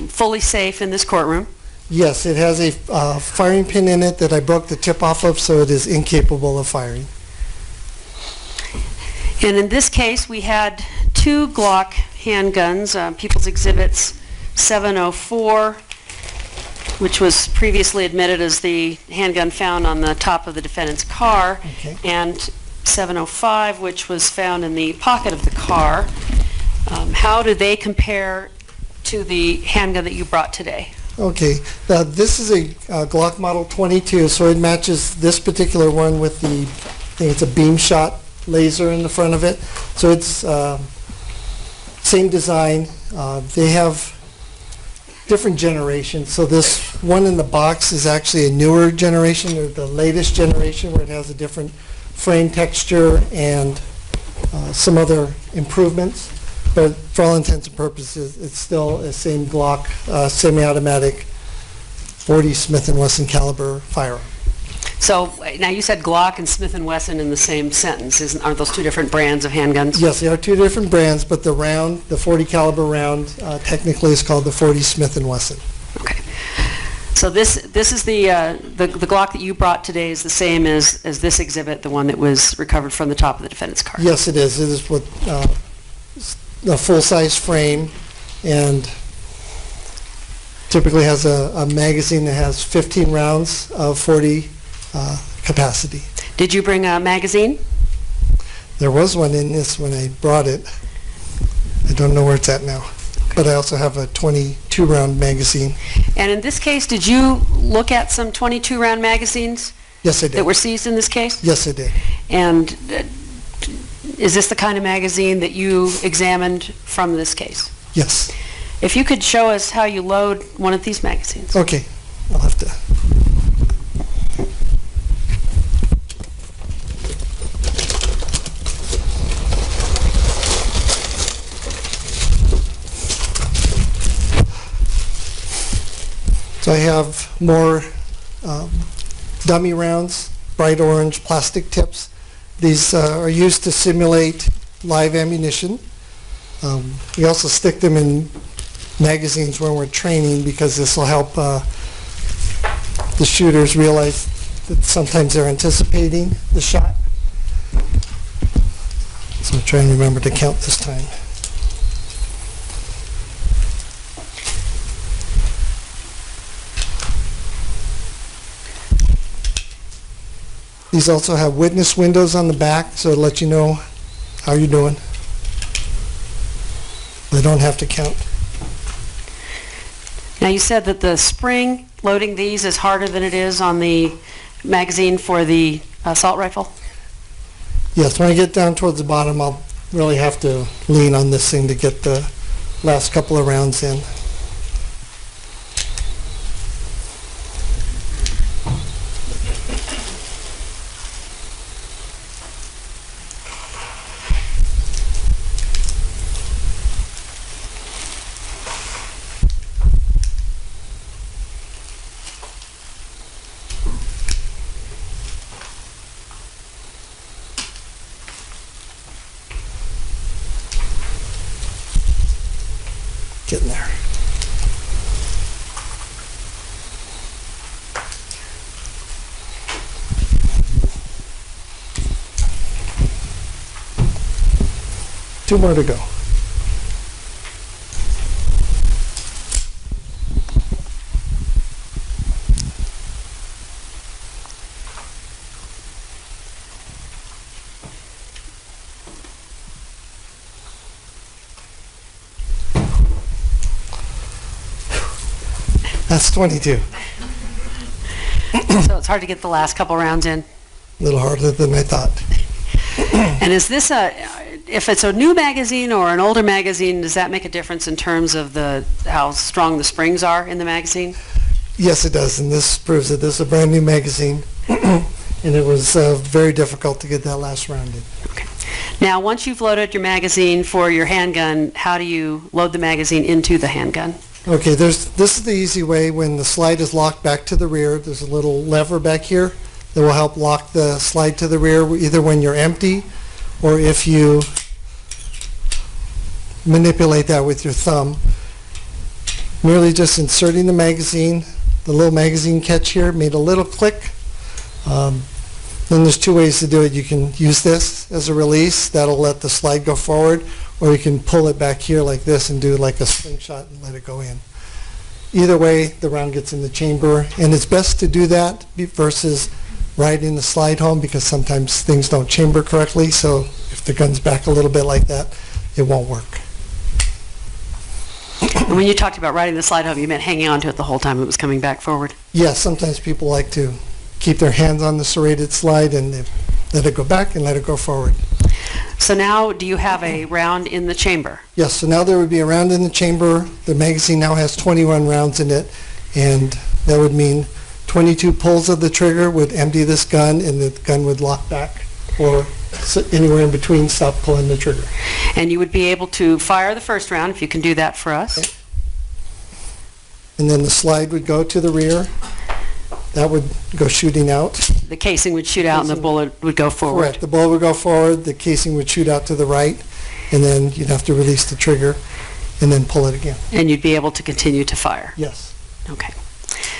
[SPEAKER 2] fully safe in this courtroom?
[SPEAKER 4] Yes, it has a firing pin in it that I broke the tip off of, so it is incapable of firing.
[SPEAKER 2] And in this case, we had 2 Glock handguns, People's Exhibits 704, which was previously admitted as the handgun found on the top of the defendant's car,
[SPEAKER 4] Okay.
[SPEAKER 2] and 705, which was found in the pocket of the car. How do they compare to the handgun that you brought today?
[SPEAKER 4] Okay, this is a Glock Model 22, so it matches this particular one with the, I think it's a beam shot laser in the front of it. So it's same design. They have different generations. So this one in the box is actually a newer generation, or the latest generation, where it has a different frame texture and some other improvements. But for all intents and purposes, it's still the same Glock semi-automatic 40 Smith & Wesson caliber firearm.
[SPEAKER 2] So now you said Glock and Smith & Wesson in the same sentence. Aren't those 2 different brands of handguns?
[SPEAKER 4] Yes, they are 2 different brands, but the round, the 40 caliber round, technically is called the 40 Smith & Wesson.
[SPEAKER 2] Okay. So this is the Glock that you brought today is the same as this exhibit, the one that was recovered from the top of the defendant's car?
[SPEAKER 4] Yes, it is. It is what a full-size frame, and typically has a magazine that has 15 rounds of 40 capacity.
[SPEAKER 2] Did you bring a magazine?
[SPEAKER 4] There was one in this when I brought it. I don't know where it's at now. But I also have a 22-round magazine.
[SPEAKER 2] And in this case, did you look at some 22-round magazines
[SPEAKER 4] Yes, I did.
[SPEAKER 2] that were seized in this case?
[SPEAKER 4] Yes, I did.
[SPEAKER 2] And is this the kind of magazine that you examined from this case?
[SPEAKER 4] Yes.
[SPEAKER 2] If you could show us how you load one of these magazines.
[SPEAKER 4] Okay. I'll have to. So I have more dummy rounds, bright orange plastic tips. These are used to simulate live ammunition. We also stick them in magazines when we're training because this will help the shooters realize that sometimes they're anticipating the shot. So try and remember to count this time. These also have witness windows on the back, so it'll let you know how you're doing. They don't have to count.
[SPEAKER 2] Now, you said that the spring loading these is harder than it is on the magazine for the assault rifle?
[SPEAKER 4] Yes, when I get down towards the bottom, I'll really have to lean on this thing to get the last couple of rounds in. Getting there. Two more to go. That's 22.
[SPEAKER 2] So it's hard to get the last couple rounds in.
[SPEAKER 4] A little harder than I thought.
[SPEAKER 2] And is this if it's a new magazine or an older magazine, does that make a difference in terms of how strong the springs are in the magazine?
[SPEAKER 4] Yes, it does, and this proves that this is a brand new magazine, and it was very difficult to get that last round in.
[SPEAKER 2] Okay. Now, once you've loaded your magazine for your handgun, how do you load the magazine into the handgun?
[SPEAKER 4] Okay, this is the easy way. When the slide is locked back to the rear, there's a little lever back here that will help lock the slide to the rear either when you're empty or if you manipulate that with your thumb. Merely just inserting the magazine, the little magazine catch here made a little click. Then there's two ways to do it. You can use this as a release. That'll let the slide go forward, or you can pull it back here like this and do like a slingshot and let it go in. Either way, the round gets in the chamber, and it's best to do that versus riding the slide home because sometimes things don't chamber correctly, so if the gun's back a little bit like that, it won't work.
[SPEAKER 2] And when you talked about riding the slide home, you meant hanging on to it the whole time it was coming back forward?
[SPEAKER 4] Yes, sometimes people like to keep their hands on the serrated slide and they let it go back and let it go forward.
[SPEAKER 2] So now, do you have a round in the chamber?
[SPEAKER 4] Yes, so now there would be a round in the chamber. The magazine now has 21 rounds in it, and that would mean 22 pulls of the trigger would empty this gun, and the gun would lock back, or anywhere in between, stop pulling the trigger.
[SPEAKER 2] And you would be able to fire the first round, if you can do that for us.
[SPEAKER 4] Okay. And then the slide would go to the rear. That would go shooting out.
[SPEAKER 2] The casing would shoot out and the bullet would go forward.
[SPEAKER 4] Correct. The bullet would go forward, the casing would shoot out to the right, and then you'd have to release the trigger and then pull it again.
[SPEAKER 2] And you'd be able to continue to fire.
[SPEAKER 4] Yes.
[SPEAKER 2] Okay.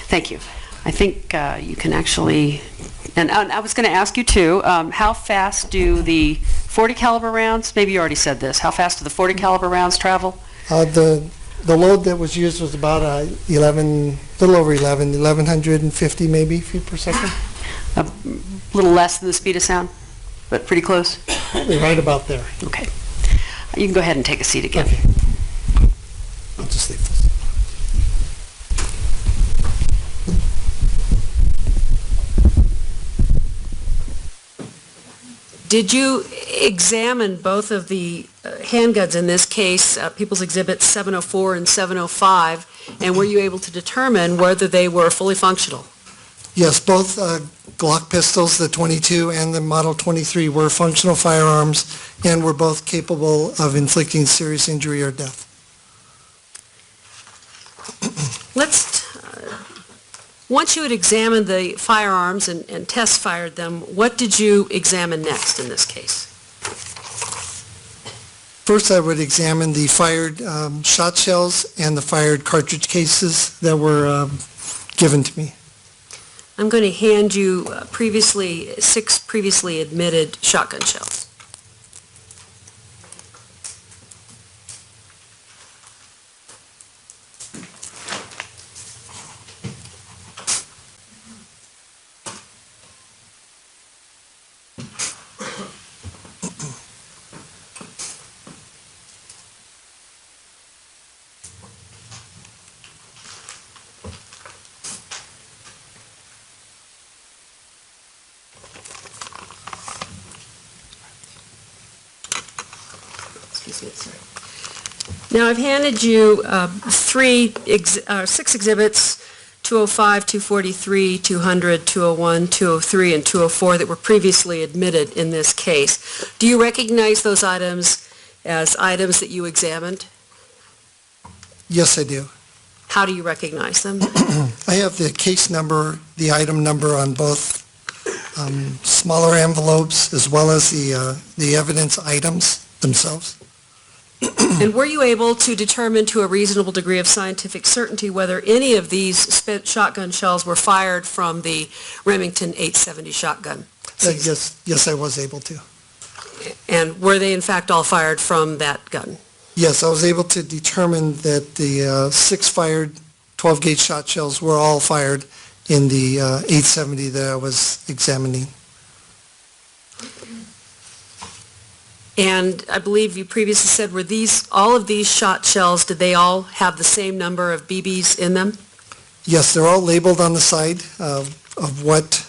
[SPEAKER 2] Thank you. I think you can actually, and I was going to ask you too, how fast do the 40 caliber rounds, maybe you already said this, how fast do the 40 caliber rounds travel?
[SPEAKER 4] The load that was used was about 1150 maybe feet per second.
[SPEAKER 2] A little less than the speed of sound, but pretty close?
[SPEAKER 4] Probably right about there.
[SPEAKER 2] Okay. You can go ahead and take a seat again.
[SPEAKER 4] Okay. I'll just leave this.
[SPEAKER 2] Did you examine both of the handguns in this case, People's Exhibits 704 and 705, and were you able to determine whether they were fully functional?
[SPEAKER 4] Yes, both Glock pistols, the 22 and the Model 23, were functional firearms and were both capable of inflicting serious injury or death.
[SPEAKER 2] Once you had examined the firearms and test fired them, what did you examine next in this case?
[SPEAKER 4] First, I would examine the fired shot shells and the fired cartridge cases that were given to me.
[SPEAKER 2] I'm going to hand you 6 previously admitted shotgun shells. Now, I've handed you 6 exhibits, 205, 243, 200, 201, 203, and 204 that were previously admitted in this case. Do you recognize those items as items that you examined?
[SPEAKER 4] Yes, I do.
[SPEAKER 2] How do you recognize them?
[SPEAKER 4] I have the case number, the item number on both smaller envelopes as well as the evidence items themselves.
[SPEAKER 2] And were you able to determine to a reasonable degree of scientific certainty whether any of these spent shotgun shells were fired from the Remington 870 shotgun?
[SPEAKER 4] Yes, I was able to.
[SPEAKER 2] And were they in fact all fired from that gun?
[SPEAKER 4] Yes, I was able to determine that the 6 fired 12-gauge shot shells were all fired in the 870 that I was examining.
[SPEAKER 2] And I believe you previously said, were all of these shot shells, did they all have the same number of BBs in them?
[SPEAKER 4] Yes, they're all labeled on the side of what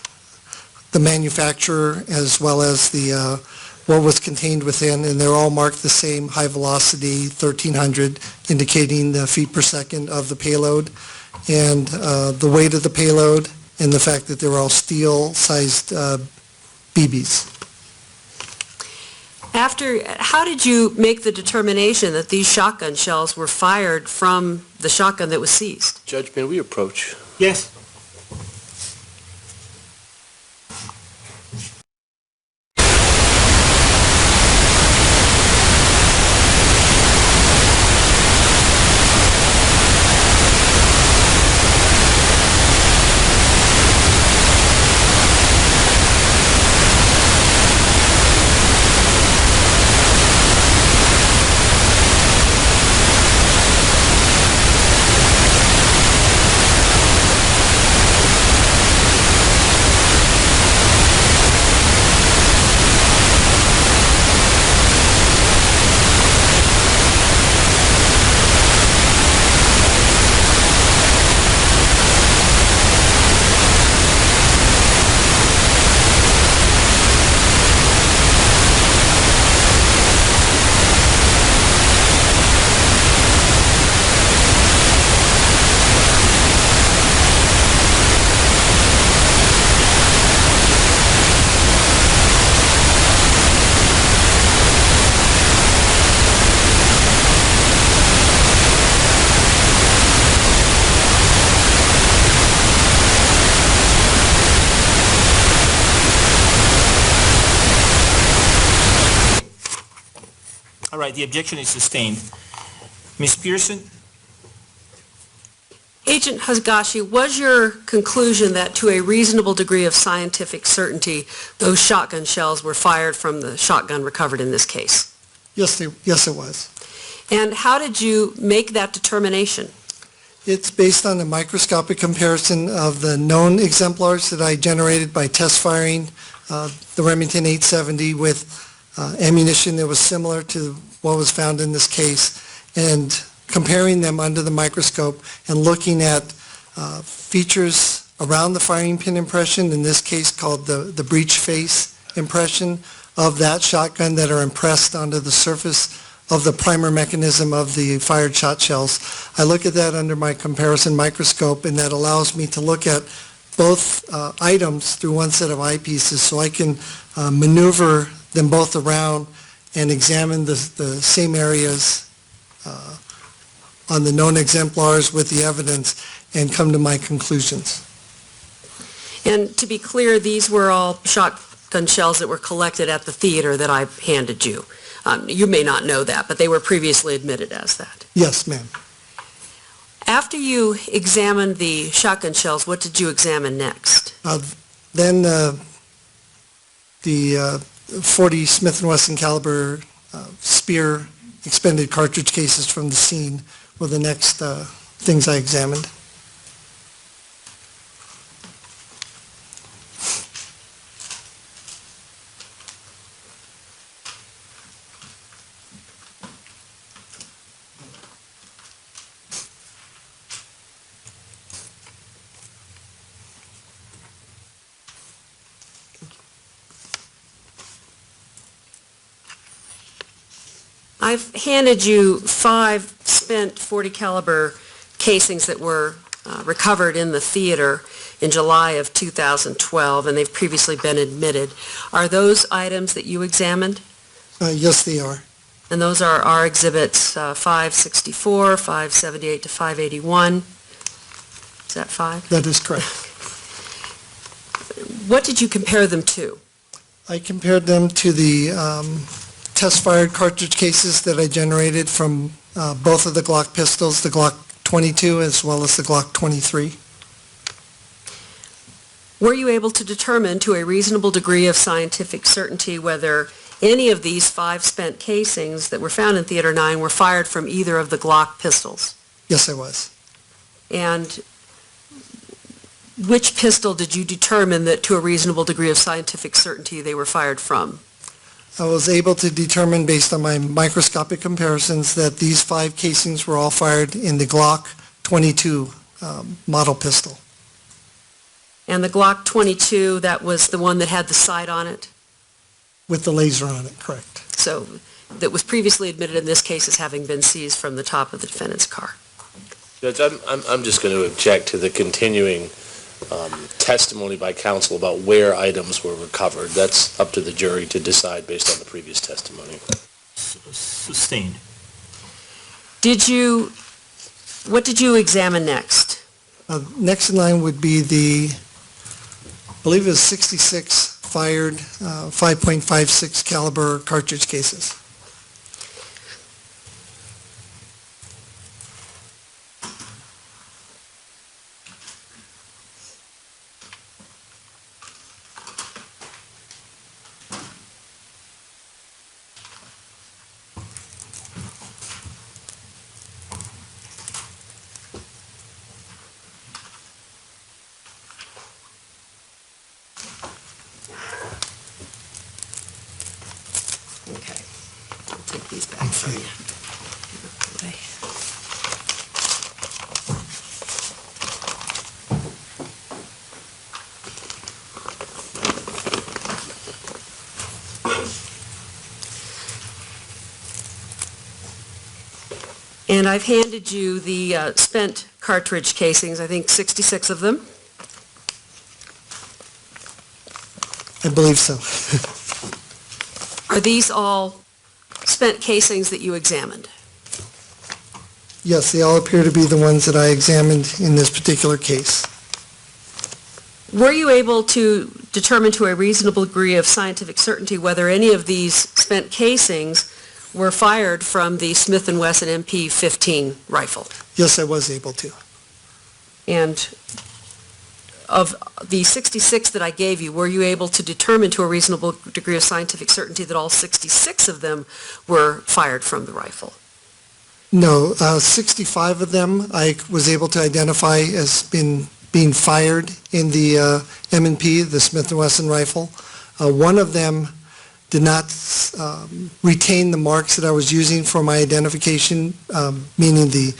[SPEAKER 4] the manufacturer as well as the what was contained within, and they're all marked the same, high velocity, 1,300, indicating the feet per second of the payload, and the weight of the payload, and the fact that they were all steel-sized BBs.
[SPEAKER 2] How did you make the determination that these shotgun shells were fired from the shotgun that was seized?
[SPEAKER 3] Judge, may we approach?
[SPEAKER 1] Yes. All right, the objection is sustained. Ms. Pearson?
[SPEAKER 2] Agent Hagashi, was your conclusion that to a reasonable degree of scientific certainty, those shotgun shells were fired from the shotgun recovered in this case?
[SPEAKER 4] Yes, it was.
[SPEAKER 2] And how did you make that determination?
[SPEAKER 4] It's based on a microscopic comparison of the known exemplars that I generated by test firing the Remington 870 with ammunition that was similar to what was found in this case, and comparing them under the microscope and looking at features around the firing pin impression, in this case called the breech face impression of that shotgun that are impressed onto the surface of the primer mechanism of the fired shot shells. I look at that under my comparison microscope, and that allows me to look at both items through one set of eyepieces, so I can maneuver them both around and examine the same areas on the known exemplars with the evidence and come to my conclusions.
[SPEAKER 2] And to be clear, these were all shotgun shells that were collected at the theater that I handed you. You may not know that, but they were previously admitted as that.
[SPEAKER 4] Yes, ma'am.
[SPEAKER 2] After you examined the shotgun shells, what did you examine next?
[SPEAKER 4] Then the 40 Smith & Wesson caliber spear expended cartridge cases from the scene were the next things I examined.
[SPEAKER 2] I've handed you 5 spent 40 caliber casings that were recovered in the theater in July of 2012, and they've previously been admitted. Are those items that you examined?
[SPEAKER 4] Yes, they are.
[SPEAKER 2] And those are our exhibits 564, 578 to 581. Is that 5?
[SPEAKER 4] That is correct.
[SPEAKER 2] What did you compare them to?
[SPEAKER 4] I compared them to the test-fired cartridge cases that I generated from both of the Glock pistols, the Glock 22 as well as the Glock 23.
[SPEAKER 2] Were you able to determine to a reasonable degree of scientific certainty whether any of these 5 spent casings that were found in Theater 9 were fired from either of the Glock pistols?
[SPEAKER 4] Yes, I was.
[SPEAKER 2] And which pistol did you determine that to a reasonable degree of scientific certainty they were fired from?
[SPEAKER 4] I was able to determine based on my microscopic comparisons that these 5 casings were all fired in the Glock 22 model pistol.
[SPEAKER 2] And the Glock 22, that was the one that had the sight on it?
[SPEAKER 4] With the laser on it, correct.
[SPEAKER 2] So that was previously admitted in this case as having been seized from the top of the defendant's car.
[SPEAKER 3] Judge, I'm just going to object to the continuing testimony by counsel about where items were recovered. That's up to the jury to decide based on the previous testimony.
[SPEAKER 1] Sustained.
[SPEAKER 2] What did you examine next?
[SPEAKER 4] Next in line would be the, I believe it was 66 fired 5.56 caliber cartridge cases.
[SPEAKER 2] Okay. I'll take these back from you. Okay. And I've handed you the spent cartridge casings, I think 66 of them.
[SPEAKER 4] I believe so.
[SPEAKER 2] Are these all spent casings that you examined?
[SPEAKER 4] Yes, they all appear to be the ones that I examined in this particular case.
[SPEAKER 2] Were you able to determine to a reasonable degree of scientific certainty whether any of these spent casings were fired from the Smith & Wesson MP-15 rifle?
[SPEAKER 4] Yes, I was able to.
[SPEAKER 2] And of the 66 that I gave you, were you able to determine to a reasonable degree of scientific certainty that all 66 of them were fired from the rifle?
[SPEAKER 4] No, 65 of them I was able to identify as being fired in the M&P, the Smith & Wesson rifle. One of them did not retain the marks that I was using for my identification, meaning the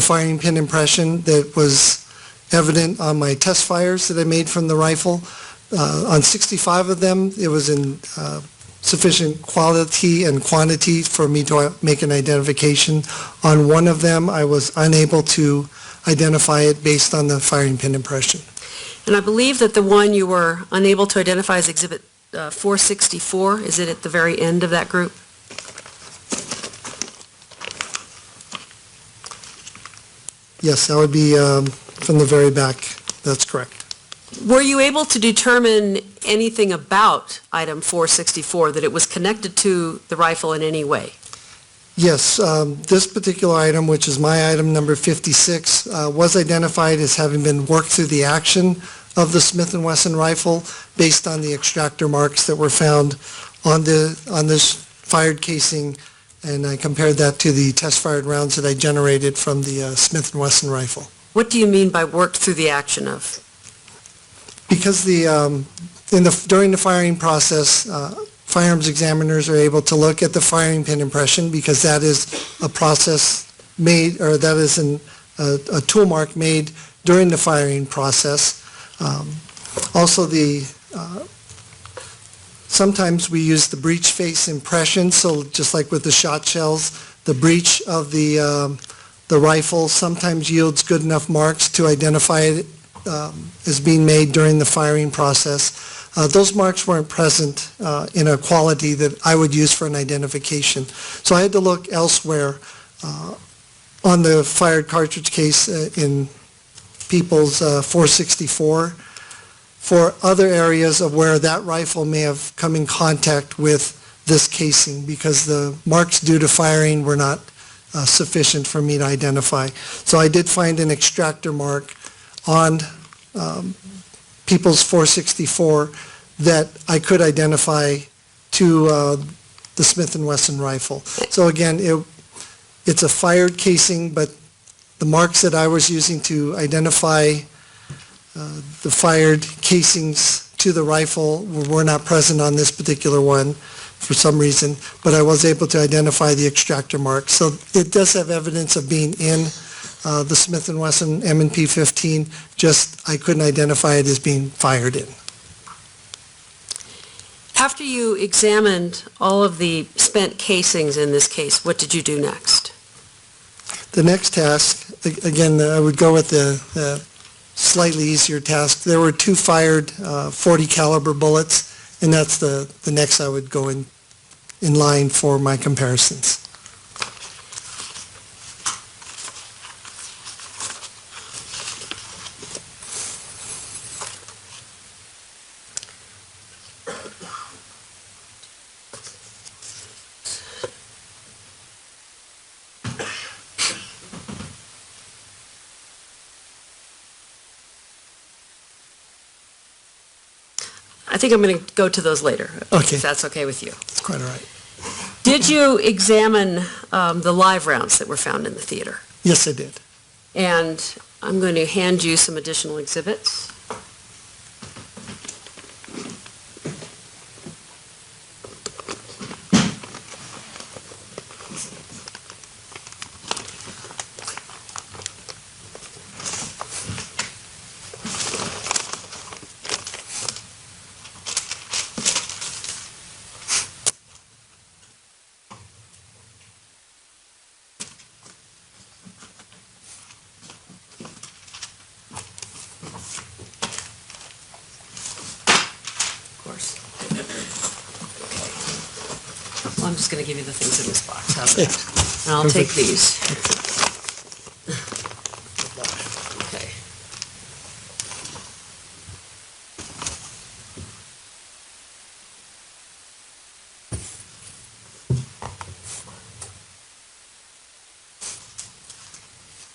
[SPEAKER 4] firing pin impression that was evident on my test fires that I made from the rifle. On 65 of them, it was in sufficient quality and quantity for me to make an identification. On one of them, I was unable to identify it based on the firing pin impression.
[SPEAKER 2] And I believe that the one you were unable to identify is Exhibit 464. Is it at the very end of that group?
[SPEAKER 4] Yes, that would be from the very back. That's correct.
[SPEAKER 2] Were you able to determine anything about item 464, that it was connected to the rifle in any way?
[SPEAKER 4] Yes, this particular item, which is my item number 56, was identified as having been worked through the action of the Smith & Wesson rifle based on the extractor marks that were found on this fired casing, and I compared that to the test-fired rounds that I generated from the Smith & Wesson rifle.
[SPEAKER 2] What do you mean by worked through the action of?
[SPEAKER 4] Because during the firing process, firearms examiners are able to look at the firing pin impression, because that is a process made, or that is a tool mark made during the firing process. Also, sometimes we use the breech face impression, so just like with the shot shells, the breech of the rifle sometimes yields good enough marks to identify it as being made during the firing process. Those marks weren't present in a quality that I would use for an identification. So I had to look elsewhere on the fired cartridge case in People's 464 for other areas of where that rifle may have come in contact with this casing, because the marks due to firing were not sufficient for me to identify. So I did find an extractor mark on People's 464 that I could identify to the Smith & Wesson rifle. So again, it's a fired casing, but the marks that I was using to identify the fired casings to the rifle were not present on this particular one for some reason, but I was able to identify the extractor mark. So it does have evidence of being in the Smith & Wesson M&P 15, just I couldn't identify it as being fired in.
[SPEAKER 2] After you examined all of the spent casings in this case, what did you do next?
[SPEAKER 4] The next task, again, I would go with the slightly easier task. There were 2 fired .40 caliber bullets, and that's the next I would go in line for my comparisons.
[SPEAKER 2] I think I'm going to go to those later,
[SPEAKER 4] Okay.
[SPEAKER 2] if that's okay with you.
[SPEAKER 4] It's quite all right.
[SPEAKER 2] Did you examine the live rounds that were found in the theater?
[SPEAKER 4] Yes, I did.
[SPEAKER 2] And I'm going to hand you some additional exhibits. Well, I'm just going to give you the things in this box. How's that? And I'll take these. Okay.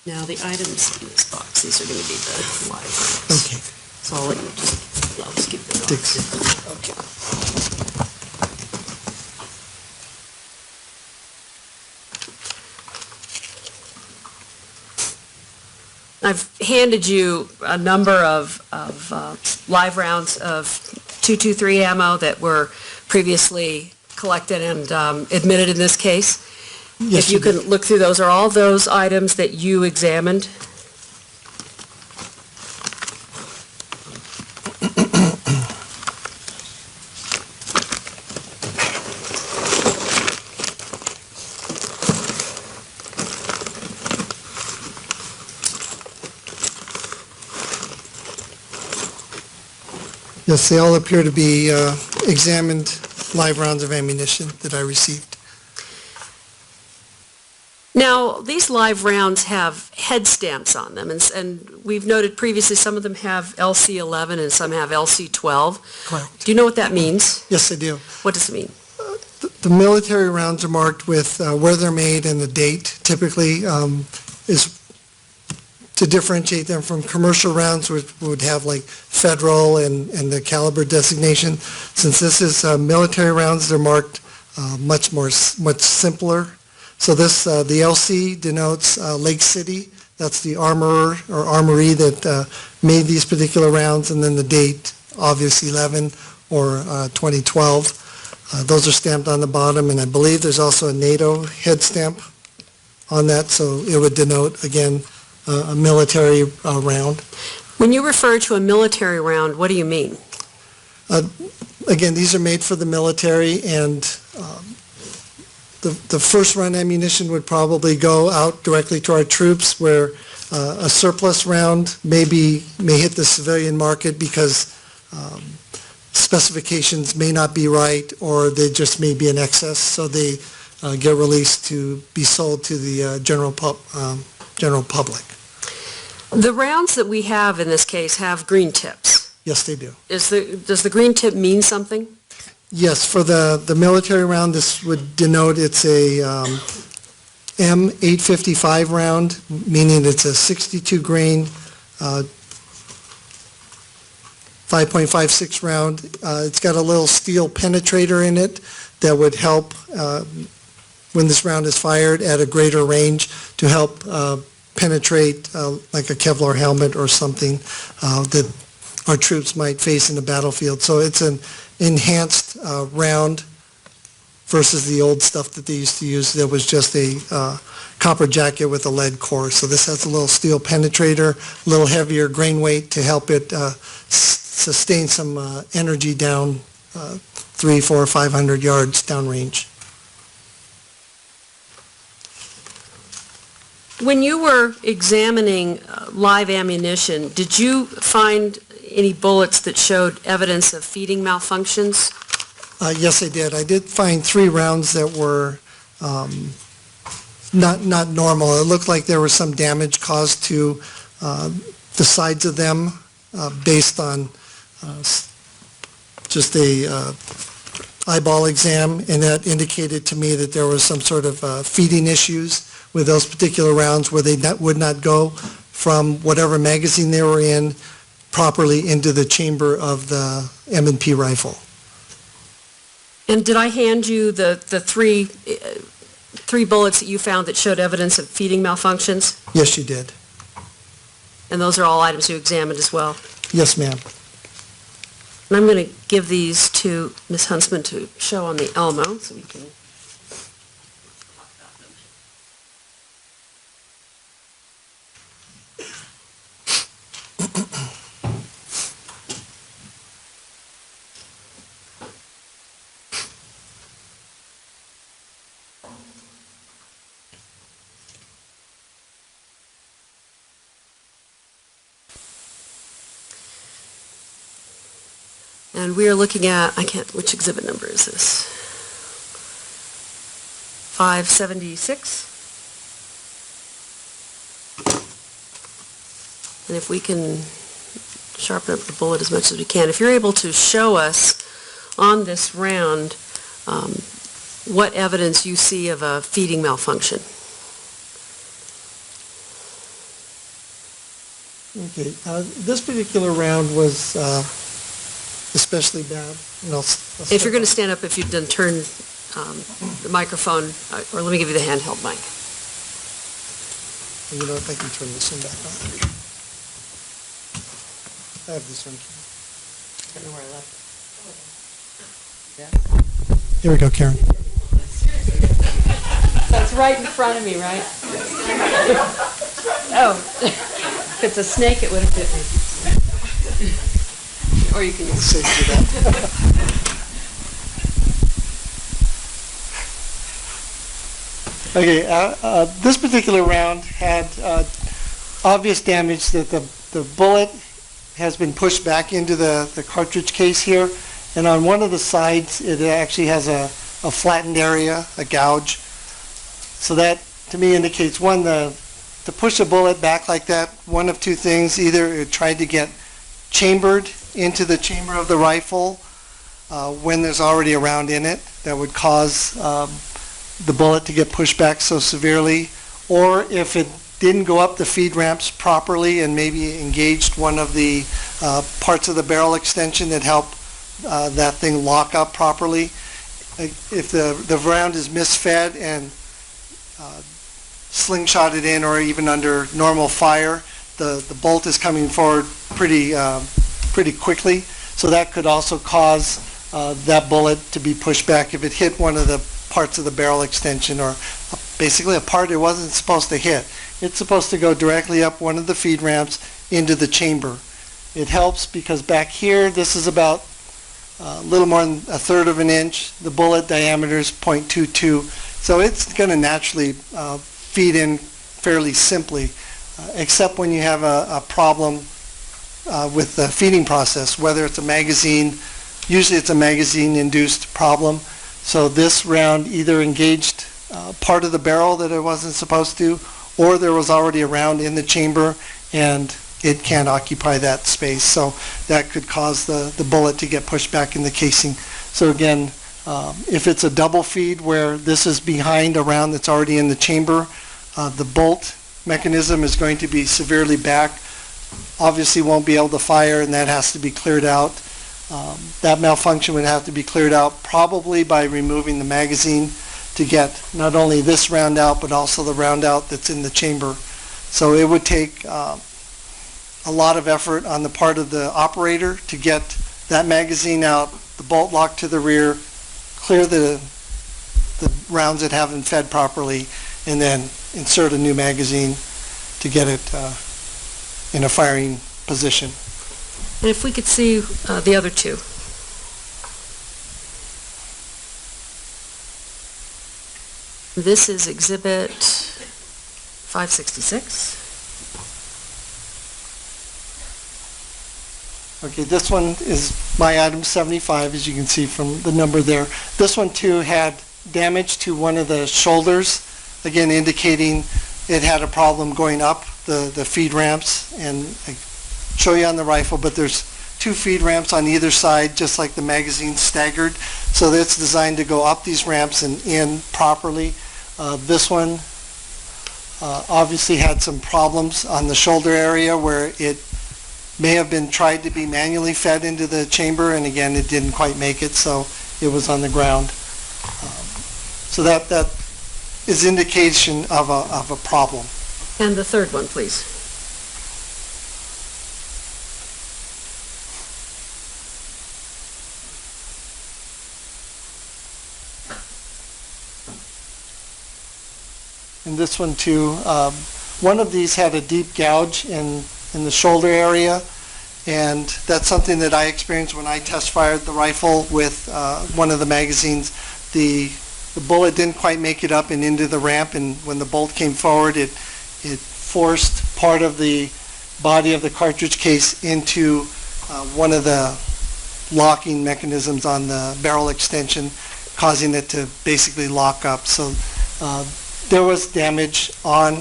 [SPEAKER 2] Now, the items in this box, these are going to be the live rounds.
[SPEAKER 4] Okay.
[SPEAKER 2] So I'll just keep them on.
[SPEAKER 4] Okay.
[SPEAKER 2] I've handed you a number of live rounds of .223 ammo that were previously collected and admitted in this case.
[SPEAKER 4] Yes,
[SPEAKER 2] If you can look through those, are all those items that you examined?
[SPEAKER 4] Yes, they all appear to be examined live rounds of ammunition that I received.
[SPEAKER 2] Now, these live rounds have head stamps on them, and we've noted previously some of them have LC11 and some have LC12.
[SPEAKER 4] Correct.
[SPEAKER 2] Do you know what that means?
[SPEAKER 4] Yes, I do.
[SPEAKER 2] What does it mean?
[SPEAKER 4] The military rounds are marked with where they're made and the date, typically, is to differentiate them from commercial rounds, which would have like federal and the caliber designation. Since this is military rounds, they're marked much simpler. So this, the LC denotes Lake City. That's the armorer or armory that made these particular rounds, and then the date, August 11 or 2012. Those are stamped on the bottom, and I believe there's also a NATO head stamp on that, so it would denote, again, a military round.
[SPEAKER 2] When you refer to a military round, what do you mean?
[SPEAKER 4] Again, these are made for the military, and the first run ammunition would probably go out directly to our troops, where a surplus round may hit the civilian market because specifications may not be right, or they just may be in excess, so they get released to be sold to the general public.
[SPEAKER 2] The rounds that we have in this case have green tips.
[SPEAKER 4] Yes, they do.
[SPEAKER 2] Does the green tip mean something?
[SPEAKER 4] Yes, for the military round, this would denote it's a M855 round, meaning it's a 62 grain 5.56 round. It's got a little steel penetrator in it that would help when this round is fired at a greater range to help penetrate like a Kevlar helmet or something that our troops might face in the battlefield. So it's an enhanced round versus the old stuff that they used to use that was just a copper jacket with a lead core. So this has a little steel penetrator, a little heavier grain weight to help it sustain some energy down 300, 400, 500 yards downrange.
[SPEAKER 2] When you were examining live ammunition, did you find any bullets that showed evidence of feeding malfunctions?
[SPEAKER 4] Yes, I did. I did find 3 rounds that were not normal. It looked like there was some damage caused to the sides of them based on just a eyeball exam, and that indicated to me that there was some sort of feeding issues with those particular rounds where they would not go from whatever magazine they were in properly into the chamber of the M&P rifle.
[SPEAKER 2] And did I hand you the three bullets that you found that showed evidence of feeding malfunctions?
[SPEAKER 4] Yes, you did.
[SPEAKER 2] And those are all items you examined as well?
[SPEAKER 4] Yes, ma'am.
[SPEAKER 2] And I'm going to give these to Ms. Huntsman to show on the Elmo, so we can... And we are looking at, which exhibit number is this? 576? And if we can sharpen up the bullet as much as we can, if you're able to show us on this round what evidence you see of a feeding malfunction.
[SPEAKER 4] Okay, this particular round was especially bad.
[SPEAKER 2] If you're going to stand up, if you'd then turn the microphone, or let me give you the handheld mic.
[SPEAKER 4] You know, if I can turn this one back on. I have this one.
[SPEAKER 2] I don't know where I left it.
[SPEAKER 4] Here we go, Karen.
[SPEAKER 2] That's right in front of me, right? Oh, if it's a snake, it would have bit me. Or you can use
[SPEAKER 4] Safe to that. Okay, this particular round had obvious damage that the bullet has been pushed back into the cartridge case here, and on one of the sides it actually has a flattened area, a gouge. So that to me indicates, one, to push a bullet back like that, one of two things. Either it tried to get chambered into the chamber of the rifle when there's already a round in it that would cause the bullet to get pushed back so severely, or if it didn't go up the feed ramps properly and maybe engaged one of the parts of the barrel extension that help that thing lock up properly. If the round is misfed and slingshotted in, or even under normal fire, the bolt is coming forward pretty quickly. So that could also cause that bullet to be pushed back if it hit one of the parts of the barrel extension, or basically a part it wasn't supposed to hit. It's supposed to go directly up one of the feed ramps into the chamber. It helps because back here, this is about a little more than a third of an inch. The bullet diameter is .22, so it's going to naturally feed in fairly simply, except when you have a problem with the feeding process, whether it's a magazine. Usually it's a magazine-induced problem. So this round either engaged part of the barrel that it wasn't supposed to, or there was already a round in the chamber and it can't occupy that space. So that could cause the bullet to get pushed back in the casing. So again, if it's a double feed where this is behind a round that's already in the chamber, the bolt mechanism is going to be severely back. Obviously won't be able to fire, and that has to be cleared out. That malfunction would have to be cleared out probably by removing the magazine to get not only this round out, but also the round out that's in the chamber. So it would take a lot of effort on the part of the operator to get that magazine out, the bolt lock to the rear, clear the rounds that haven't fed properly, and then insert a new magazine to get it in a firing position.
[SPEAKER 2] And if we could see the other two. This is Exhibit 566.
[SPEAKER 4] Okay, this one is my item 75, as you can see from the number there. This one too had damage to one of the shoulders, again indicating it had a problem going up the feed ramps, and I show you on the rifle, but there's two feed ramps on either side, just like the magazine staggered. So that's designed to go up these ramps and in properly. This one obviously had some problems on the shoulder area where it may have been tried to be manually fed into the chamber, and again, it didn't quite make it, so it was on the ground. So that is indication of a problem.
[SPEAKER 2] And the third one, please.
[SPEAKER 4] And this one too, one of these had a deep gouge in the shoulder area, and that's something that I experienced when I test fired the rifle with one of the magazines. The bullet didn't quite make it up and into the ramp, and when the bolt came forward, it forced part of the body of the cartridge case into one of the locking mechanisms on the barrel extension, causing it to basically lock up. So there was damage on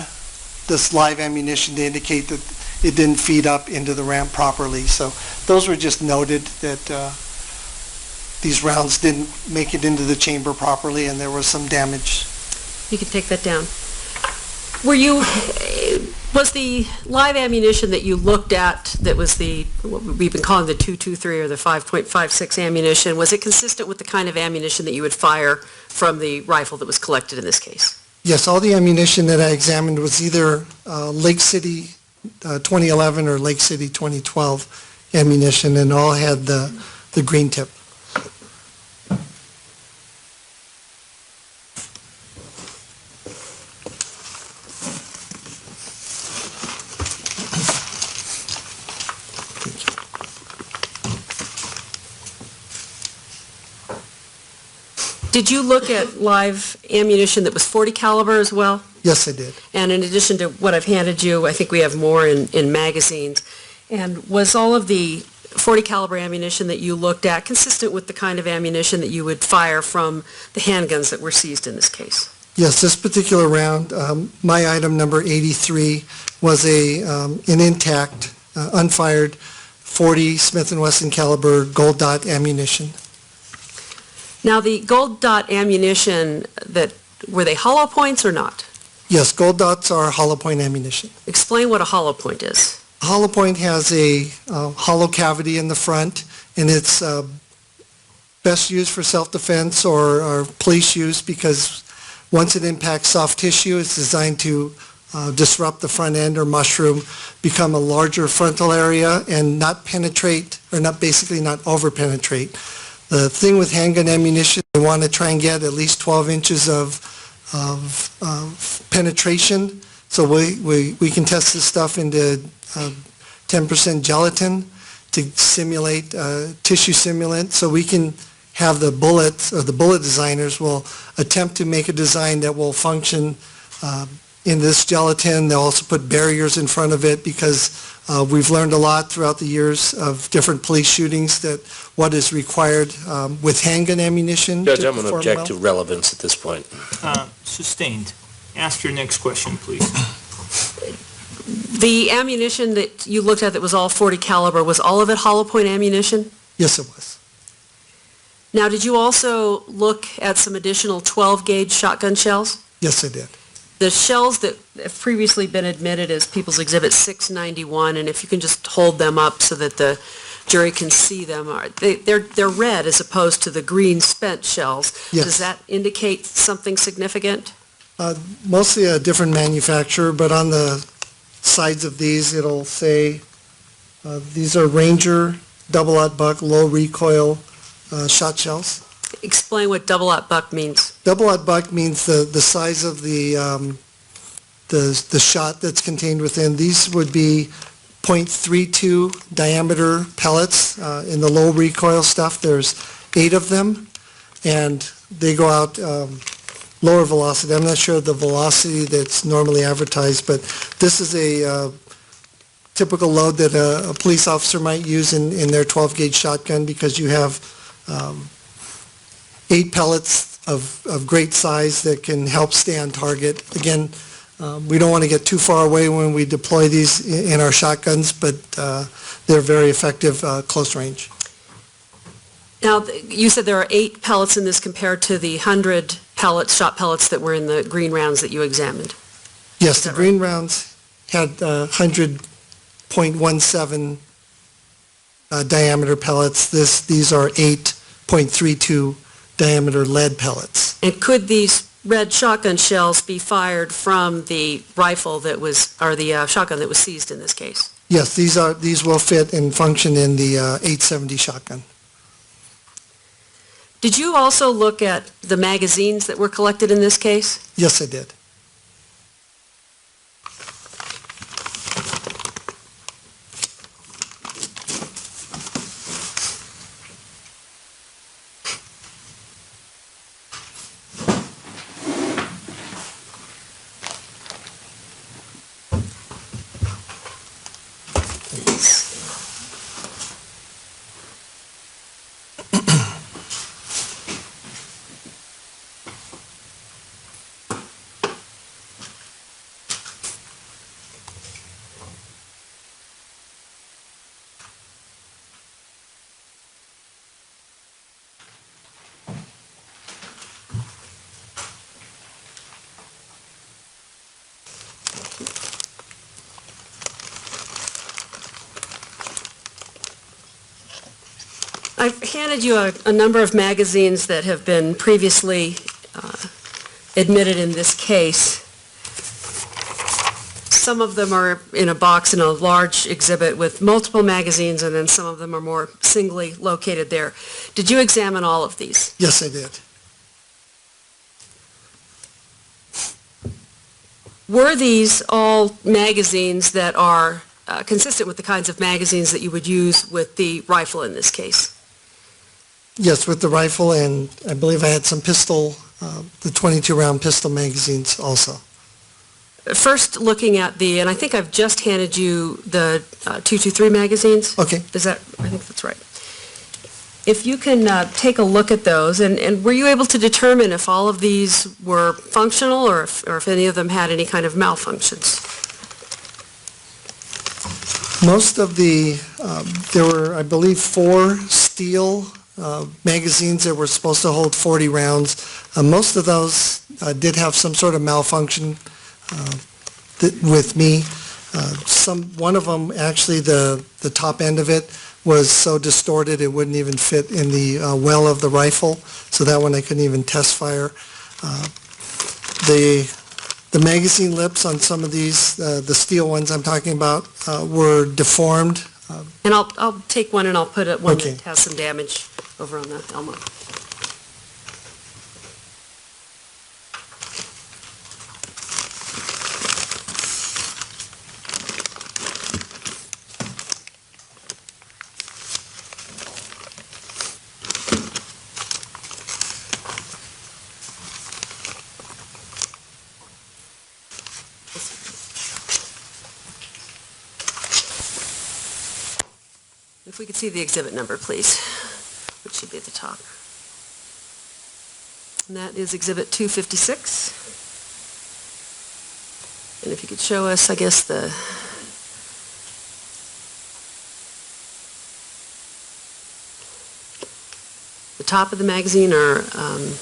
[SPEAKER 4] this live ammunition to indicate that it didn't feed up into the ramp properly. So those were just noted that these rounds didn't make it into the chamber properly, and there was some damage.
[SPEAKER 2] You can take that down. Was the live ammunition that you looked at, that was what we've been calling the 223 or the 5.56 ammunition, was it consistent with the kind of ammunition that you would fire from the rifle that was collected in this case?
[SPEAKER 4] Yes, all the ammunition that I examined was either Lake City 2011 or Lake City 2012 ammunition, and all had the green tip.
[SPEAKER 2] Did you look at live ammunition that was .40 caliber as well?
[SPEAKER 4] Yes, I did.
[SPEAKER 2] And in addition to what I've handed you, I think we have more in magazines. And was all of the .40 caliber ammunition that you looked at consistent with the kind of ammunition that you would fire from the handguns that were seized in this case?
[SPEAKER 4] Yes, this particular round, my item number 83 was an intact, unfired 40 Smith & Wesson caliber gold dot ammunition.
[SPEAKER 2] Now, the gold dot ammunition, were they hollow points or not?
[SPEAKER 4] Yes, gold dots are hollow point ammunition.
[SPEAKER 2] Explain what a hollow point is.
[SPEAKER 4] A hollow point has a hollow cavity in the front, and it's best used for self-defense or police use because once it impacts soft tissue, it's designed to disrupt the front end or mushroom, become a larger frontal area, and not penetrate, or basically not over-penetrate. The thing with handgun ammunition, we want to try and get at least 12 inches of penetration. So we can test this stuff into 10% gelatin to simulate tissue simulant. So we can have the bullets, or the bullet designers will attempt to make a design that will function in this gelatin. They'll also put barriers in front of it because we've learned a lot throughout the years of different police shootings that what is required with handgun ammunition.
[SPEAKER 3] Judge, I'm going to object to relevance at this point.
[SPEAKER 1] Sustained. Ask your next question, please.
[SPEAKER 2] The ammunition that you looked at that was all 40 caliber, was all of it hollow point ammunition?
[SPEAKER 4] Yes, it was.
[SPEAKER 2] Now, did you also look at some additional 12-gauge shotgun shells?
[SPEAKER 4] Yes, I did.
[SPEAKER 2] The shells that have previously been admitted as People's Exhibit 691, and if you can just hold them up so that the jury can see them, they're red as opposed to the green spent shells.
[SPEAKER 4] Yes.
[SPEAKER 2] Does that indicate something significant?
[SPEAKER 4] Mostly a different manufacturer, but on the sides of these, it'll say these are Ranger double-aught buck low recoil shot shells.
[SPEAKER 2] Explain what double-aught buck means.
[SPEAKER 4] Double-aught buck means the size of the shot that's contained within. These would be .32 diameter pellets in the low recoil stuff. There's 8 of them, and they go out lower velocity. I'm not sure of the velocity that's normally advertised, but this is a typical load that a police officer might use in their 12-gauge shotgun because you have 8 pellets of great size that can help stay on target. Again, we don't want to get too far away when we deploy these in our shotguns, but they're very effective close range.
[SPEAKER 2] Now, you said there are 8 pellets in this compared to the 100 pellets, shot pellets that were in the green rounds that you examined.
[SPEAKER 4] Yes, the green rounds had 100.17 diameter pellets. These are 8.32 diameter lead pellets.
[SPEAKER 2] And could these red shotgun shells be fired from the rifle that was, or the shotgun that was seized in this case?
[SPEAKER 4] Yes, these will fit and function in the 870 shotgun.
[SPEAKER 2] Did you also look at the magazines that were collected in this case?
[SPEAKER 4] Yes, I did.
[SPEAKER 2] I've handed you a number of magazines that have been previously admitted in this case. Some of them are in a box in a large exhibit with multiple magazines, and then some of them are more singly located there. Did you examine all of these?
[SPEAKER 4] Yes, I did.
[SPEAKER 2] Were these all magazines that are consistent with the kinds of magazines that you would use with the rifle in this case?
[SPEAKER 4] Yes, with the rifle, and I believe I had some pistol, the 22-round pistol magazines also.
[SPEAKER 2] First, looking at and I think I've just handed you the 223 magazines.
[SPEAKER 4] Okay.
[SPEAKER 2] I think that's right. if you can take a look at those, and were you able to determine if all of these were functional or if any of them had any kind of malfunctions?
[SPEAKER 4] Most of there were, I believe, 4 steel magazines that were supposed to hold 40 rounds. Most of those did have some sort of malfunction with me. One of them, actually, the top end of it was so distorted it wouldn't even fit in the well of the rifle, so that one I couldn't even test fire. The magazine lips on some of these, the steel ones I'm talking about, were deformed.
[SPEAKER 2] And I'll take one and I'll put it one
[SPEAKER 4] Okay.
[SPEAKER 2] that has some damage over on the Elmo. If we could see the exhibit number, please, which should be at the top. And that is Exhibit 256. And if you could show us, I guess, the top of the magazine, or, on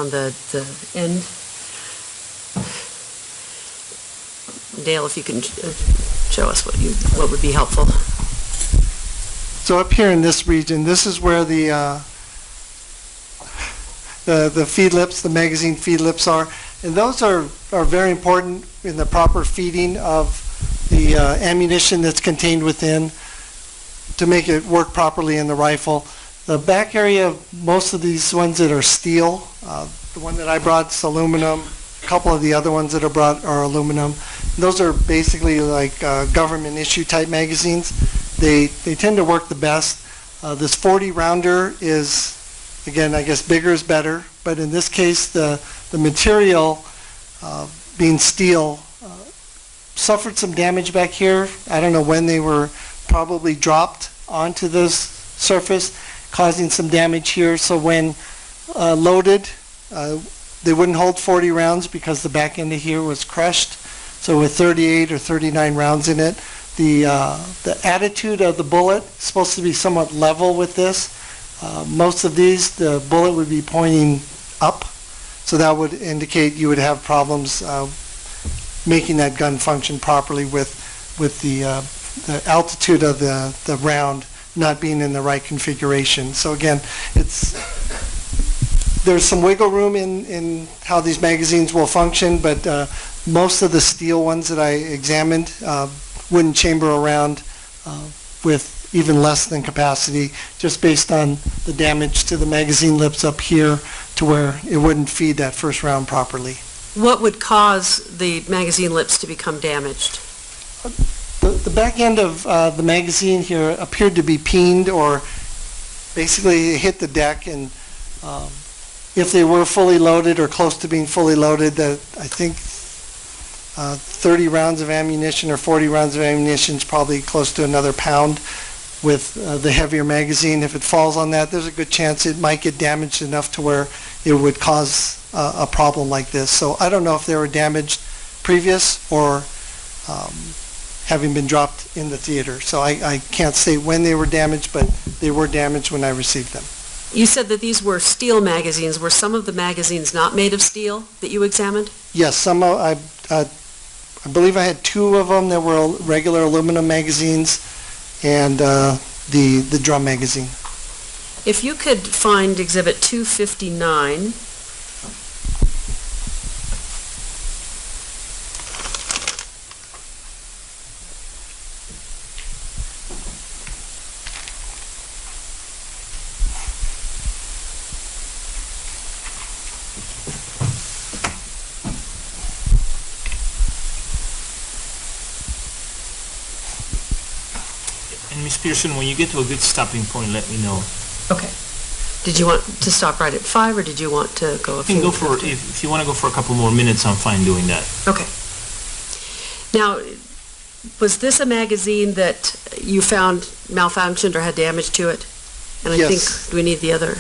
[SPEAKER 2] the end. Dale, if you can show us what would be helpful.
[SPEAKER 4] So up here in this region, this is where the feed lips, the magazine feed lips are, and those are very important in the proper feeding of the ammunition that's contained within to make it work properly in the rifle. The back area of most of these ones that are steel, the one that I brought is aluminum. A couple of the other ones that are brought are aluminum. Those are basically like government issue type magazines. They tend to work the best. This 40 rounder is, again, I guess bigger is better, but in this case the material being steel suffered some damage back here. I don't know when they were probably dropped onto this surface, causing some damage here. So when loaded, they wouldn't hold 40 rounds because the back end of here was crushed. So with 38 or 39 rounds in it, the attitude of the bullet is supposed to be somewhat level with this. Most of these, the bullet would be pointing up, so that would indicate you would have problems making that gun function properly with the altitude of the round not being in the right configuration. So again, there's some wiggle room in how these magazines will function, but most of the steel ones that I examined wouldn't chamber around with even less than capacity, just based on the damage to the magazine lips up here to where it wouldn't feed that first round properly.
[SPEAKER 2] What would cause the magazine lips to become damaged?
[SPEAKER 4] The back end of the magazine here appeared to be peened, or basically hit the deck, and if they were fully loaded or close to being fully loaded, that I think 30 rounds of ammunition or 40 rounds of ammunition is probably close to another pound with the heavier magazine. If it falls on that, there's a good chance it might get damaged enough to where it would cause a problem like this. So I don't know if they were damaged previous or having been dropped in the theater. So I can't say when they were damaged, but they were damaged when I received them.
[SPEAKER 2] You said that these were steel magazines. Were some of the magazines not made of steel that you examined?
[SPEAKER 4] Yes, some I believe I had 2 of them that were regular aluminum magazines, and the drum magazine.
[SPEAKER 2] If you could find Exhibit 259.
[SPEAKER 1] And Ms. Pearson, when you get to a good stopping point, let me know.
[SPEAKER 2] Okay. Did you want to stop right at 5, or did you want to go a
[SPEAKER 1] You
[SPEAKER 2] few?
[SPEAKER 1] can go for, if you want to go for a couple more minutes, I'm fine doing that.
[SPEAKER 2] Okay. Now, Was this a magazine that you found malfunctioned or had damage to it? And I
[SPEAKER 4] Yes.
[SPEAKER 2] think, do we need the other?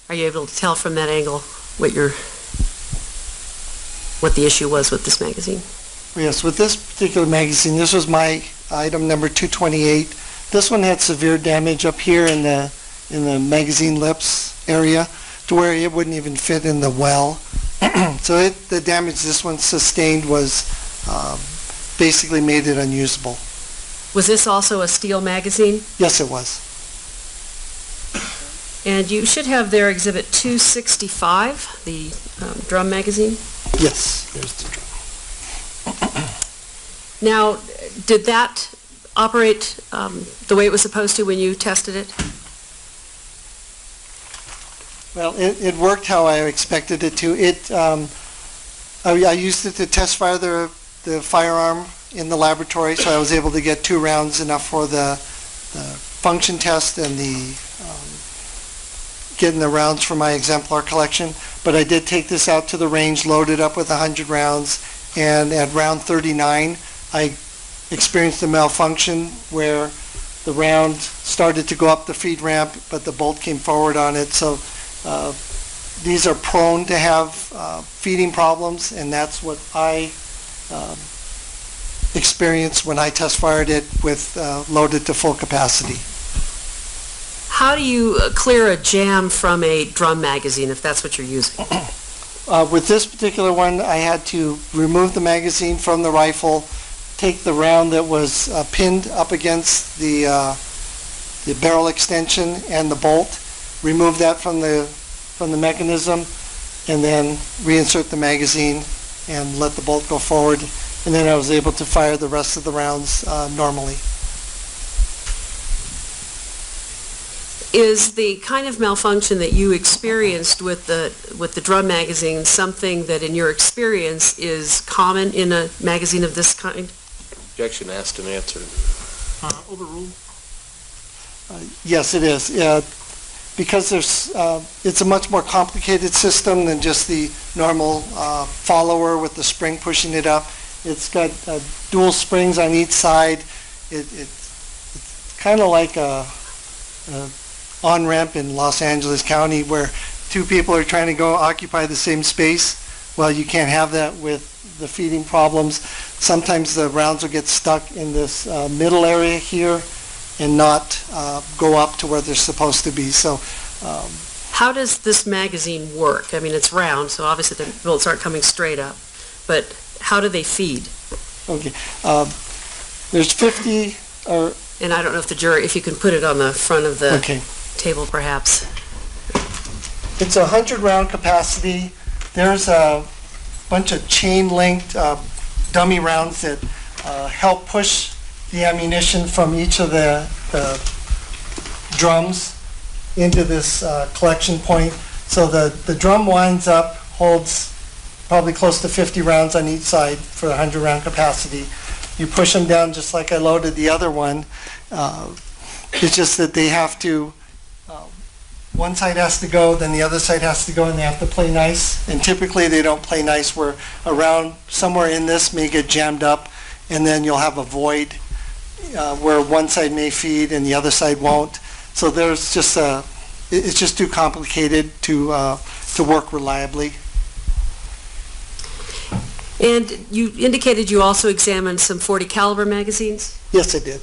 [SPEAKER 2] Are you able to tell from that angle what the issue was with this magazine?
[SPEAKER 4] Yes, with this particular magazine, this was my item number 228. This one had severe damage up here in the magazine lips area to where it wouldn't even fit in the well. So the damage this one sustained was basically made it unusable.
[SPEAKER 2] Was this also a steel magazine?
[SPEAKER 4] Yes, it was.
[SPEAKER 2] And you should have there Exhibit 265, the drum magazine.
[SPEAKER 4] Yes, there's the drum.
[SPEAKER 2] Now, did that operate the way it was supposed to when you tested it?
[SPEAKER 4] Well, it worked how I expected it to. I used it to test fire the firearm in the laboratory, so I was able to get 2 rounds, enough for the function test and getting the rounds for my exemplar collection. But I did take this out to the range, loaded up with 100 rounds, and at round 39, I experienced a malfunction where the round started to go up the feed ramp, but the bolt came forward on it. So these are prone to have feeding problems, and that's what I experienced when I test fired it with loaded to full capacity.
[SPEAKER 2] How do you clear a jam from a drum magazine if that's what you're using?
[SPEAKER 4] With this particular one, I had to remove the magazine from the rifle, take the round that was pinned up against the barrel extension and the bolt, remove that from the mechanism, and then reinsert the magazine and let the bolt go forward. And then I was able to fire the rest of the rounds normally.
[SPEAKER 2] Is the kind of malfunction that you experienced with the drum magazine something that in your experience is common in a magazine of this kind?
[SPEAKER 3] Objection asked and answered.
[SPEAKER 1] Overruled.
[SPEAKER 4] Yes, it is. Because it's a much more complicated system than just the normal follower with the spring pushing it up. It's got dual springs on each side. It's kind of like a on-ramp in Los Angeles County where 2 people are trying to go occupy the same space. Well, you can't have that with the feeding problems. Sometimes the rounds will get stuck in this middle area here and not go up to where they're supposed to be. So,
[SPEAKER 2] How does this magazine work? I mean, it's round, so obviously the bullets aren't coming straight up, but how do they feed?
[SPEAKER 4] okay, there's 50 or
[SPEAKER 2] And I don't know if the jury, if you can put it on the front of the
[SPEAKER 4] okay.
[SPEAKER 2] table perhaps.
[SPEAKER 4] It's a 100-round capacity. There's a bunch of chain-linked dummy rounds that help push the ammunition from each of the drums into this collection point. So the drum winds up, holds probably close to 50 rounds on each side for the 100-round capacity. You push them down just like I loaded the other one. It's just that they have to, one side has to go, then the other side has to go, and they have to play nice. And typically they don't play nice, where a round somewhere in this may get jammed up, and then you'll have a void where one side may feed and the other side won't. So there's just it's just too complicated to work reliably.
[SPEAKER 2] And you indicated you also examined some .40 caliber magazines?
[SPEAKER 4] Yes, I did.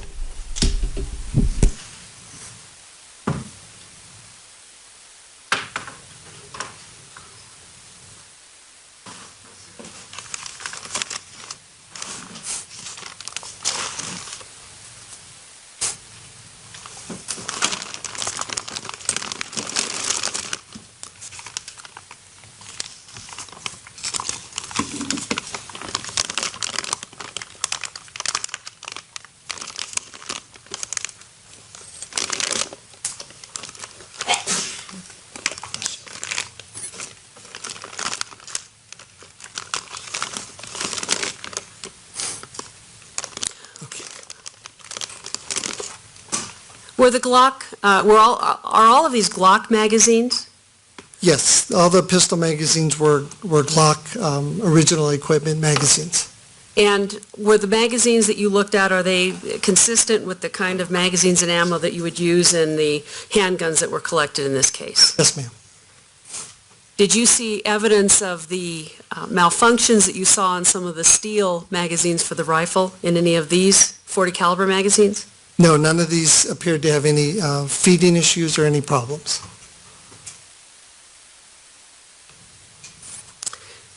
[SPEAKER 2] Were the Glock, are all of these Glock magazines?
[SPEAKER 4] Yes, all the pistol magazines were Glock original equipment magazines.
[SPEAKER 2] And were the magazines that you looked at, are they consistent with the kind of magazines and ammo that you would use in the handguns that were collected in this case?
[SPEAKER 4] Yes, ma'am.
[SPEAKER 2] Did you see evidence of the malfunctions that you saw in some of the steel magazines for the rifle in any of these .40 caliber magazines?
[SPEAKER 4] No, none of these appeared to have any feeding issues or any problems.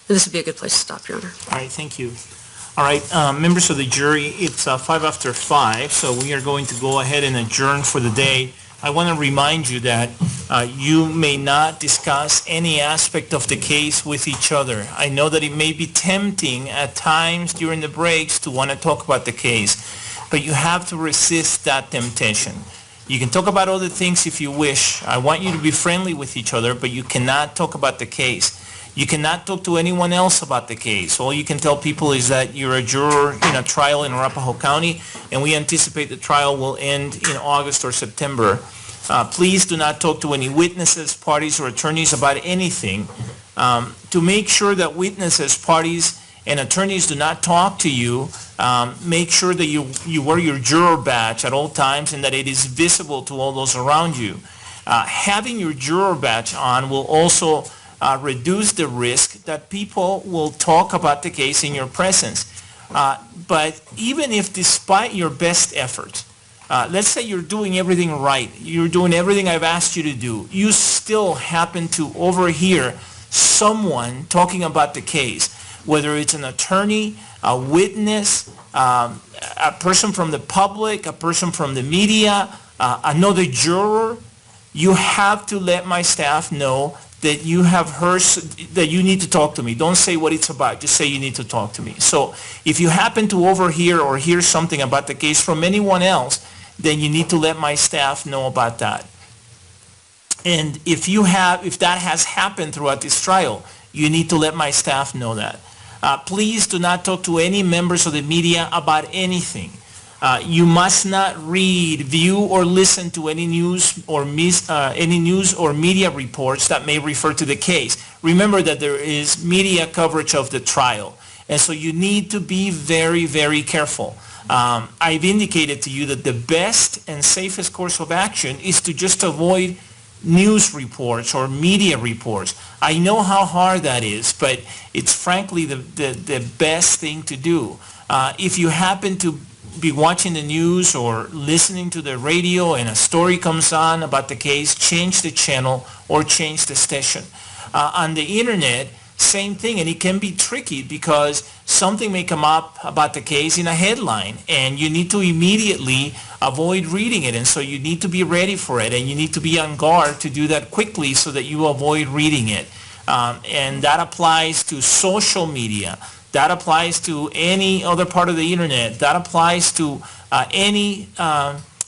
[SPEAKER 2] And this would be a good place to stop, Your Honor.
[SPEAKER 1] All right, thank you. All right, members of the jury, it's 5:05, so we are going to go ahead and adjourn for the day. I want to remind you that you may not discuss any aspect of the case with each other. I know that it may be tempting at times during the breaks to want to talk about the case, but you have to resist that temptation. You can talk about other things if you wish. I want you to be friendly with each other, but you cannot talk about the case. You cannot talk to anyone else about the case. All you can tell people is that you're a juror in a trial in Arapahoe County, and we anticipate the trial will end in August or September. Please do not talk to any witnesses, parties, or attorneys about anything. To make sure that witnesses, parties, and attorneys do not talk to you, make sure that you wear your juror badge at all times and that it is visible to all those around you. Having your juror badge on will also reduce the risk that people will talk about the case in your presence. But even if despite your best efforts, let's say you're doing everything right, you're doing everything I've asked you to do, you still happen to overhear someone talking about the case, whether it's an attorney, a witness, a person from the public, a person from the media, another juror, you have to let my staff know that you have heard, that you need to talk to me. Don't say what it's about, just say you need to talk to me. So if you happen to overhear or hear something about the case from anyone else, then you need to let my staff know about that. And if that has happened throughout this trial, you need to let my staff know that. Please do not talk to any members of the media about anything. You must not read, view, or listen to any news or media reports that may refer to the case. Remember that there is media coverage of the trial, and so you need to be very, very careful. I've indicated to you that the best and safest course of action is to just avoid news reports or media reports. I know how hard that is, but it's frankly the best thing to do. If you happen to be watching the news or listening to the radio and a story comes on about the case, change the channel or change the station. On the internet, same thing, and it can be tricky because something may come up about the case in a headline and you need to immediately avoid reading it, and so you need to be ready for it and you need to be on guard to do that quickly so that you avoid reading it. And that applies to social media. That applies to any other part of the internet. That applies to any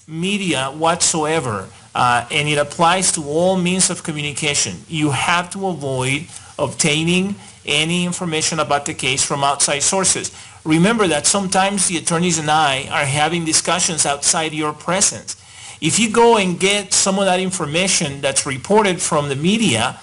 [SPEAKER 1] media whatsoever. And it applies to all means of communication. You have to avoid obtaining any information about the case from outside sources. Remember that sometimes the attorneys and I are having discussions outside your presence. If you go and get some of that information that's reported from the media,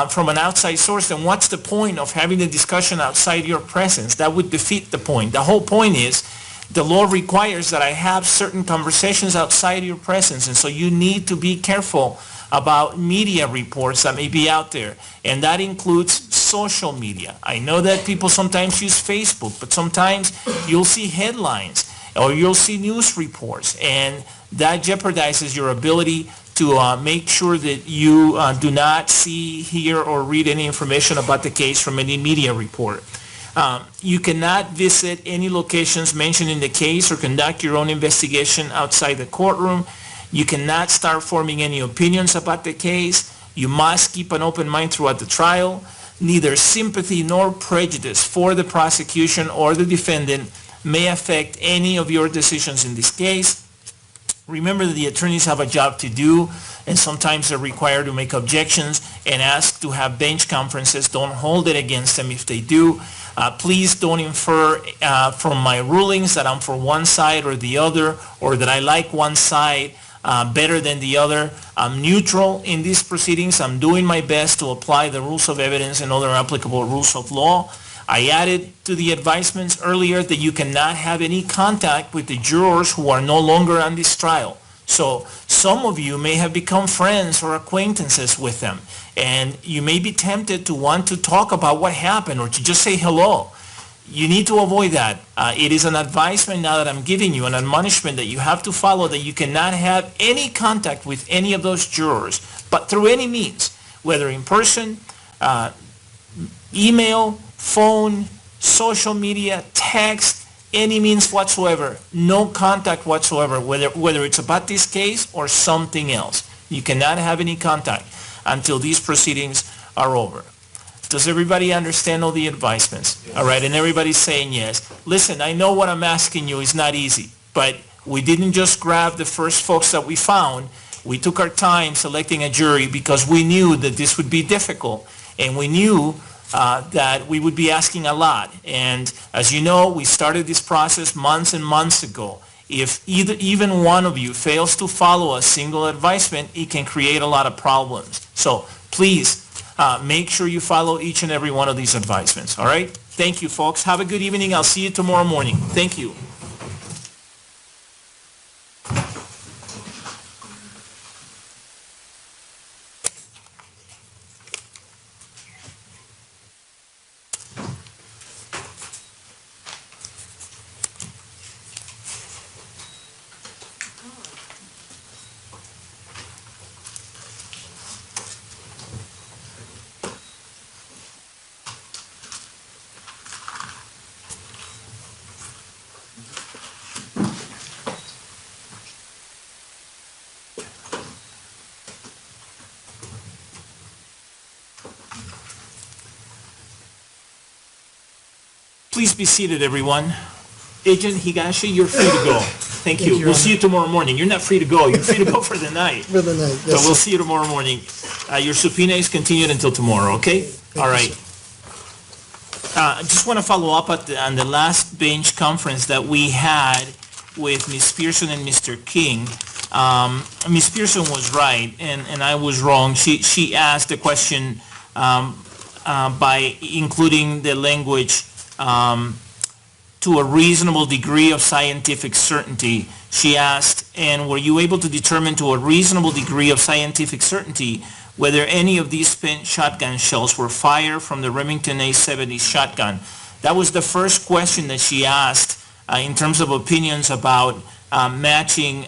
[SPEAKER 1] from an outside source, then what's the point of having the discussion outside your presence? That would defeat the point. The whole point is the law requires that I have certain conversations outside your presence, and so you need to be careful about media reports that may be out there, and that includes social media. I know that people sometimes use Facebook, but sometimes you'll see headlines or you'll see news reports, and that jeopardizes your ability to make sure that you do not see, hear, or read any information about the case from any media report. You cannot visit any locations mentioned in the case or conduct your own investigation outside the courtroom. You cannot start forming any opinions about the case. You must keep an open mind throughout the trial. Neither sympathy nor prejudice for the prosecution or the defendant may affect any of your decisions in this case. Remember that the attorneys have a job to do, and sometimes they're required to make objections and ask to have bench conferences. Don't hold it against them if they do. Please don't infer from my rulings that I'm for one side or the other, or that I like one side. better than the other. I'm neutral in these proceedings. I'm doing my best to apply the rules of evidence and other applicable rules of law. I added to the advisements earlier that you cannot have any contact with the jurors who are no longer on this trial. So some of you may have become friends or acquaintances with them, and you may be tempted to want to talk about what happened or to just say hello. You need to avoid that. It is an advisement now that I'm giving you, an admonishment that you have to follow, that you cannot have any contact with any of those jurors, but through any means, whether in person, email, phone, social media, text, any means whatsoever, no contact whatsoever, whether it's about this case or something else. You cannot have any contact until these proceedings are over. Does everybody understand all the advisements? Yes. All right, and everybody's saying yes. Listen, I know what I'm asking you is not easy, but we didn't just grab the first folks that we found. We took our time selecting a jury because we knew that this would be difficult, and we knew that we would be asking a lot. And as you know, we started this process months and months ago. If even one of you fails to follow a single advisement, it can create a lot of problems. So please make sure you follow each and every one of these advisements. All right? Thank you, folks. Have a good evening. I'll see you tomorrow morning. Thank you. Please be seated, everyone. Agent Higashi, you're free to go. Thank you. We'll see you tomorrow morning. You're not free to go. You're free to go for the night.
[SPEAKER 4] For the night,
[SPEAKER 1] So
[SPEAKER 4] yes.
[SPEAKER 1] we'll see you tomorrow morning. Your subpoena is continued until tomorrow, okay? All right. I just want to follow up on the last bench conference that we had with Ms. Pearson and Mr. King. Ms. Pearson was right, and I was wrong. She asked the question by including the language to a reasonable degree of scientific certainty. She asked, and were you able to determine to a reasonable degree of scientific certainty whether any of these spent shotgun shells were fired from the Remington A70 shotgun? That was the first question that she asked in terms of opinions about matching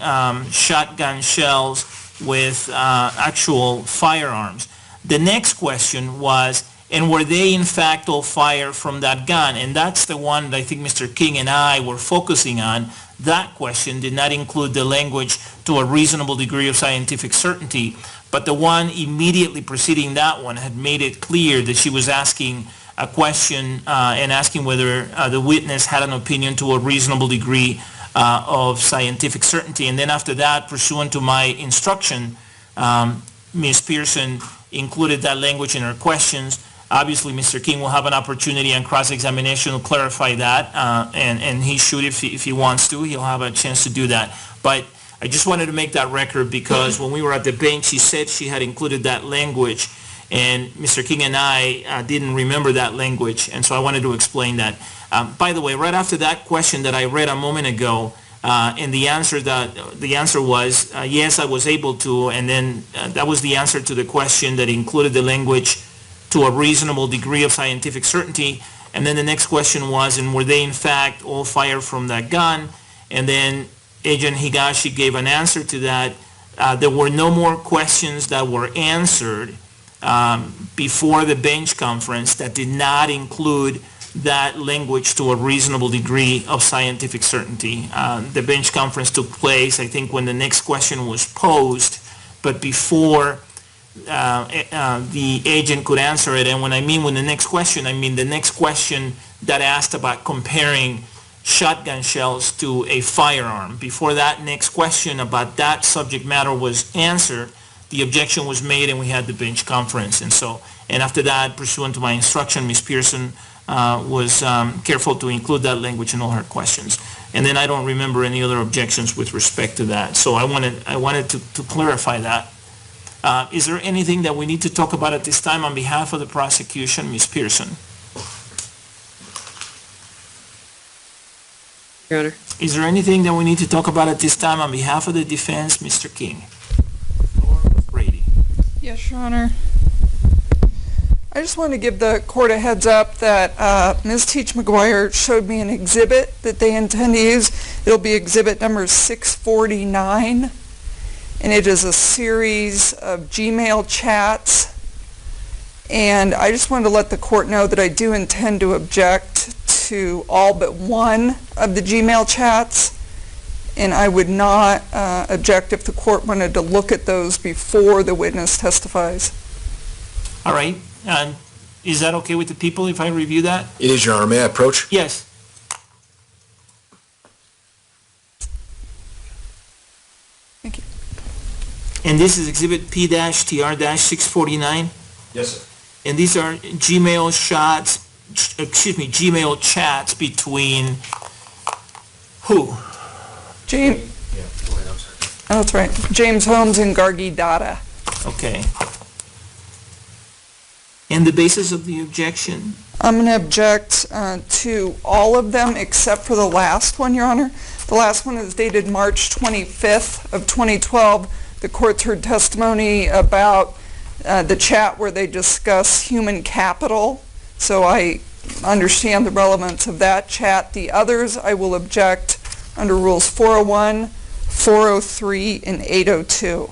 [SPEAKER 1] shotgun shells with actual firearms. The next question was, and were they in fact all fired from that gun? And that's the one that I think Mr. King and I were focusing on. That question did not include the language to a reasonable degree of scientific certainty, but the one immediately preceding that one had made it clear that she was asking a question and asking whether the witness had an opinion to a reasonable degree of scientific certainty. And then after that, pursuant to my instruction, Ms. Pearson included that language in her questions. Obviously, Mr. King will have an opportunity on cross-examination to clarify that, and he should if he wants to. He'll have a chance to do that. But I just wanted to make that record because when we were at the bench, she said she had included that language, and Mr. King and I didn't remember that language, and so I wanted to explain that. By the way, right after that question that I read a moment ago, and the answer was yes, I was able to, and then that was the answer to the question that included the language to a reasonable degree of scientific certainty. And then the next question was, and were they in fact all fired from that gun? And then Agent Higashi gave an answer to that. There were no more questions that were answered before the bench conference that did not include that language to a reasonable degree of scientific certainty. The bench conference took place, I think, when the next question was posed, but before the agent could answer it. And when I mean when the next question, I mean the next question that asked about comparing shotgun shells to a firearm. Before that next question about that subject matter was answered, the objection was made and we had the bench conference. And after that, pursuant to my instruction, Ms. Pearson was careful to include that language in all her questions. And then I don't remember any other objections with respect to that. So I wanted to clarify that. Is there anything that we need to talk about at this time on behalf of the prosecution? Ms. Pearson?
[SPEAKER 2] Your Honor.
[SPEAKER 1] Is there anything that we need to talk about at this time on behalf of the defense, Mr. King? Or Ms. Brady?
[SPEAKER 6] Yes, Your Honor. I just want to give the court a heads up that Ms. Teach McGuire showed me an exhibit that they intend to use. It'll be exhibit number 649, and it is a series of Gmail chats. And I just wanted to let the court know that I do intend to object to all but one of the Gmail chats, and I would not object if the court wanted to look at those before the witness testifies.
[SPEAKER 1] All right. And is that okay with the people if I review that?
[SPEAKER 7] It is, Your Honor. May I approach?
[SPEAKER 1] Yes.
[SPEAKER 6] Thank you.
[SPEAKER 1] And this is Exhibit P-TR-649?
[SPEAKER 7] Yes, sir.
[SPEAKER 1] And these are Gmail chats between who?
[SPEAKER 6] James,
[SPEAKER 7] Yeah, go ahead, I'm sorry.
[SPEAKER 6] oh, that's right. James Holmes and Gargi Data.
[SPEAKER 1] Okay. And the basis of the objection?
[SPEAKER 6] I'm going to object to all of them except for the last one, Your Honor. The last one is dated March 25th of 2012. The court's heard testimony about the chat where they discuss human capital, so I understand the relevance of that chat. The others I will object under Rules 401, 403, and 802.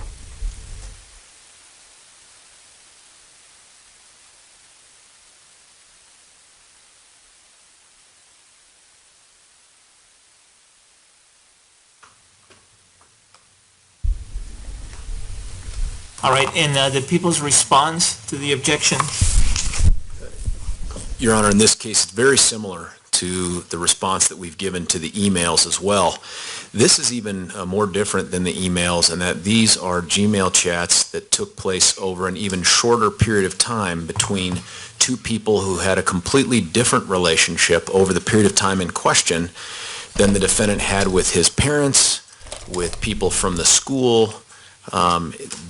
[SPEAKER 1] All right, and the people's response to the objection?
[SPEAKER 7] Your Honor, in this case, it's very similar to the response that we've given to the emails as well. This is even more different than the emails in that these are Gmail chats that took place over an even shorter period of time between two people who had a completely different relationship over the period of time in question than the defendant had with his parents, with people from the school.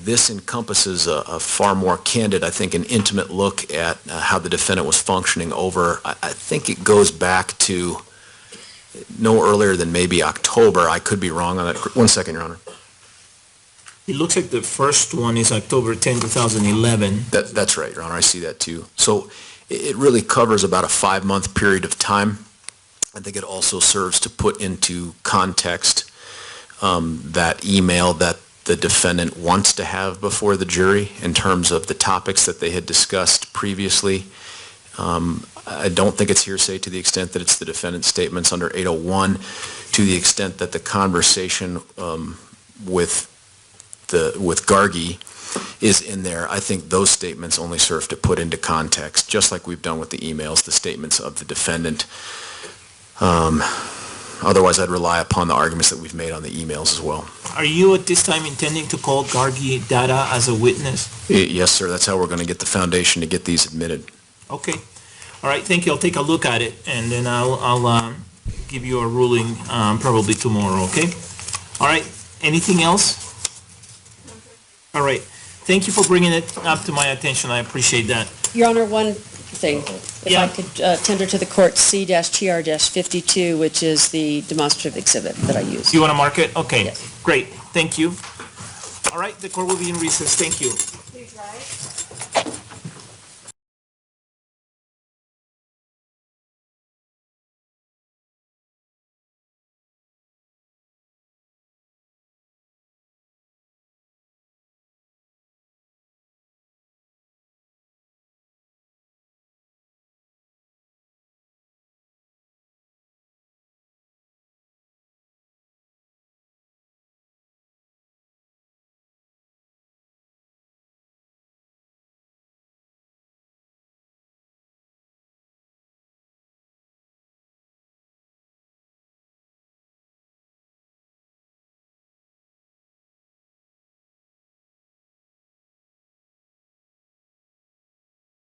[SPEAKER 7] This encompasses a far more candid, I think, an intimate look at how the defendant was functioning over, I think it goes back to no earlier than maybe October. I could be wrong on that. 1 second, Your Honor.
[SPEAKER 1] It looks like the first one is October 10, 2011.
[SPEAKER 7] That's right, Your Honor. I see that too. So it really covers about a 5-month period of time. I think it also serves to put into context that email that the defendant wants to have before the jury in terms of the topics that they had discussed previously. I don't think it's hearsay to the extent that it's the defendant's statements under 801, to the extent that the conversation with Gargi is in there. I think those statements only serve to put into context, just like we've done with the emails, the statements of the defendant. Otherwise, I'd rely upon the arguments that we've made on the emails as well.
[SPEAKER 1] Are you at this time intending to call Gargi Data as a witness?
[SPEAKER 7] Yes, sir. That's how we're going to get the foundation to get these admitted.
[SPEAKER 1] Okay. All right, thank you. I'll take a look at it, and then I'll give you a ruling probably tomorrow, okay? All right, anything else? All right. Thank you for bringing it up to my attention. I appreciate that.
[SPEAKER 2] Your Honor, one thing. If
[SPEAKER 1] Yeah.
[SPEAKER 2] I could tender to the court C-TR-52, which is the demonstrative exhibit that I used.
[SPEAKER 1] You want to mark it? Okay,
[SPEAKER 2] Yes.
[SPEAKER 1] great. Thank you. All right, the court will be in recess. Thank you.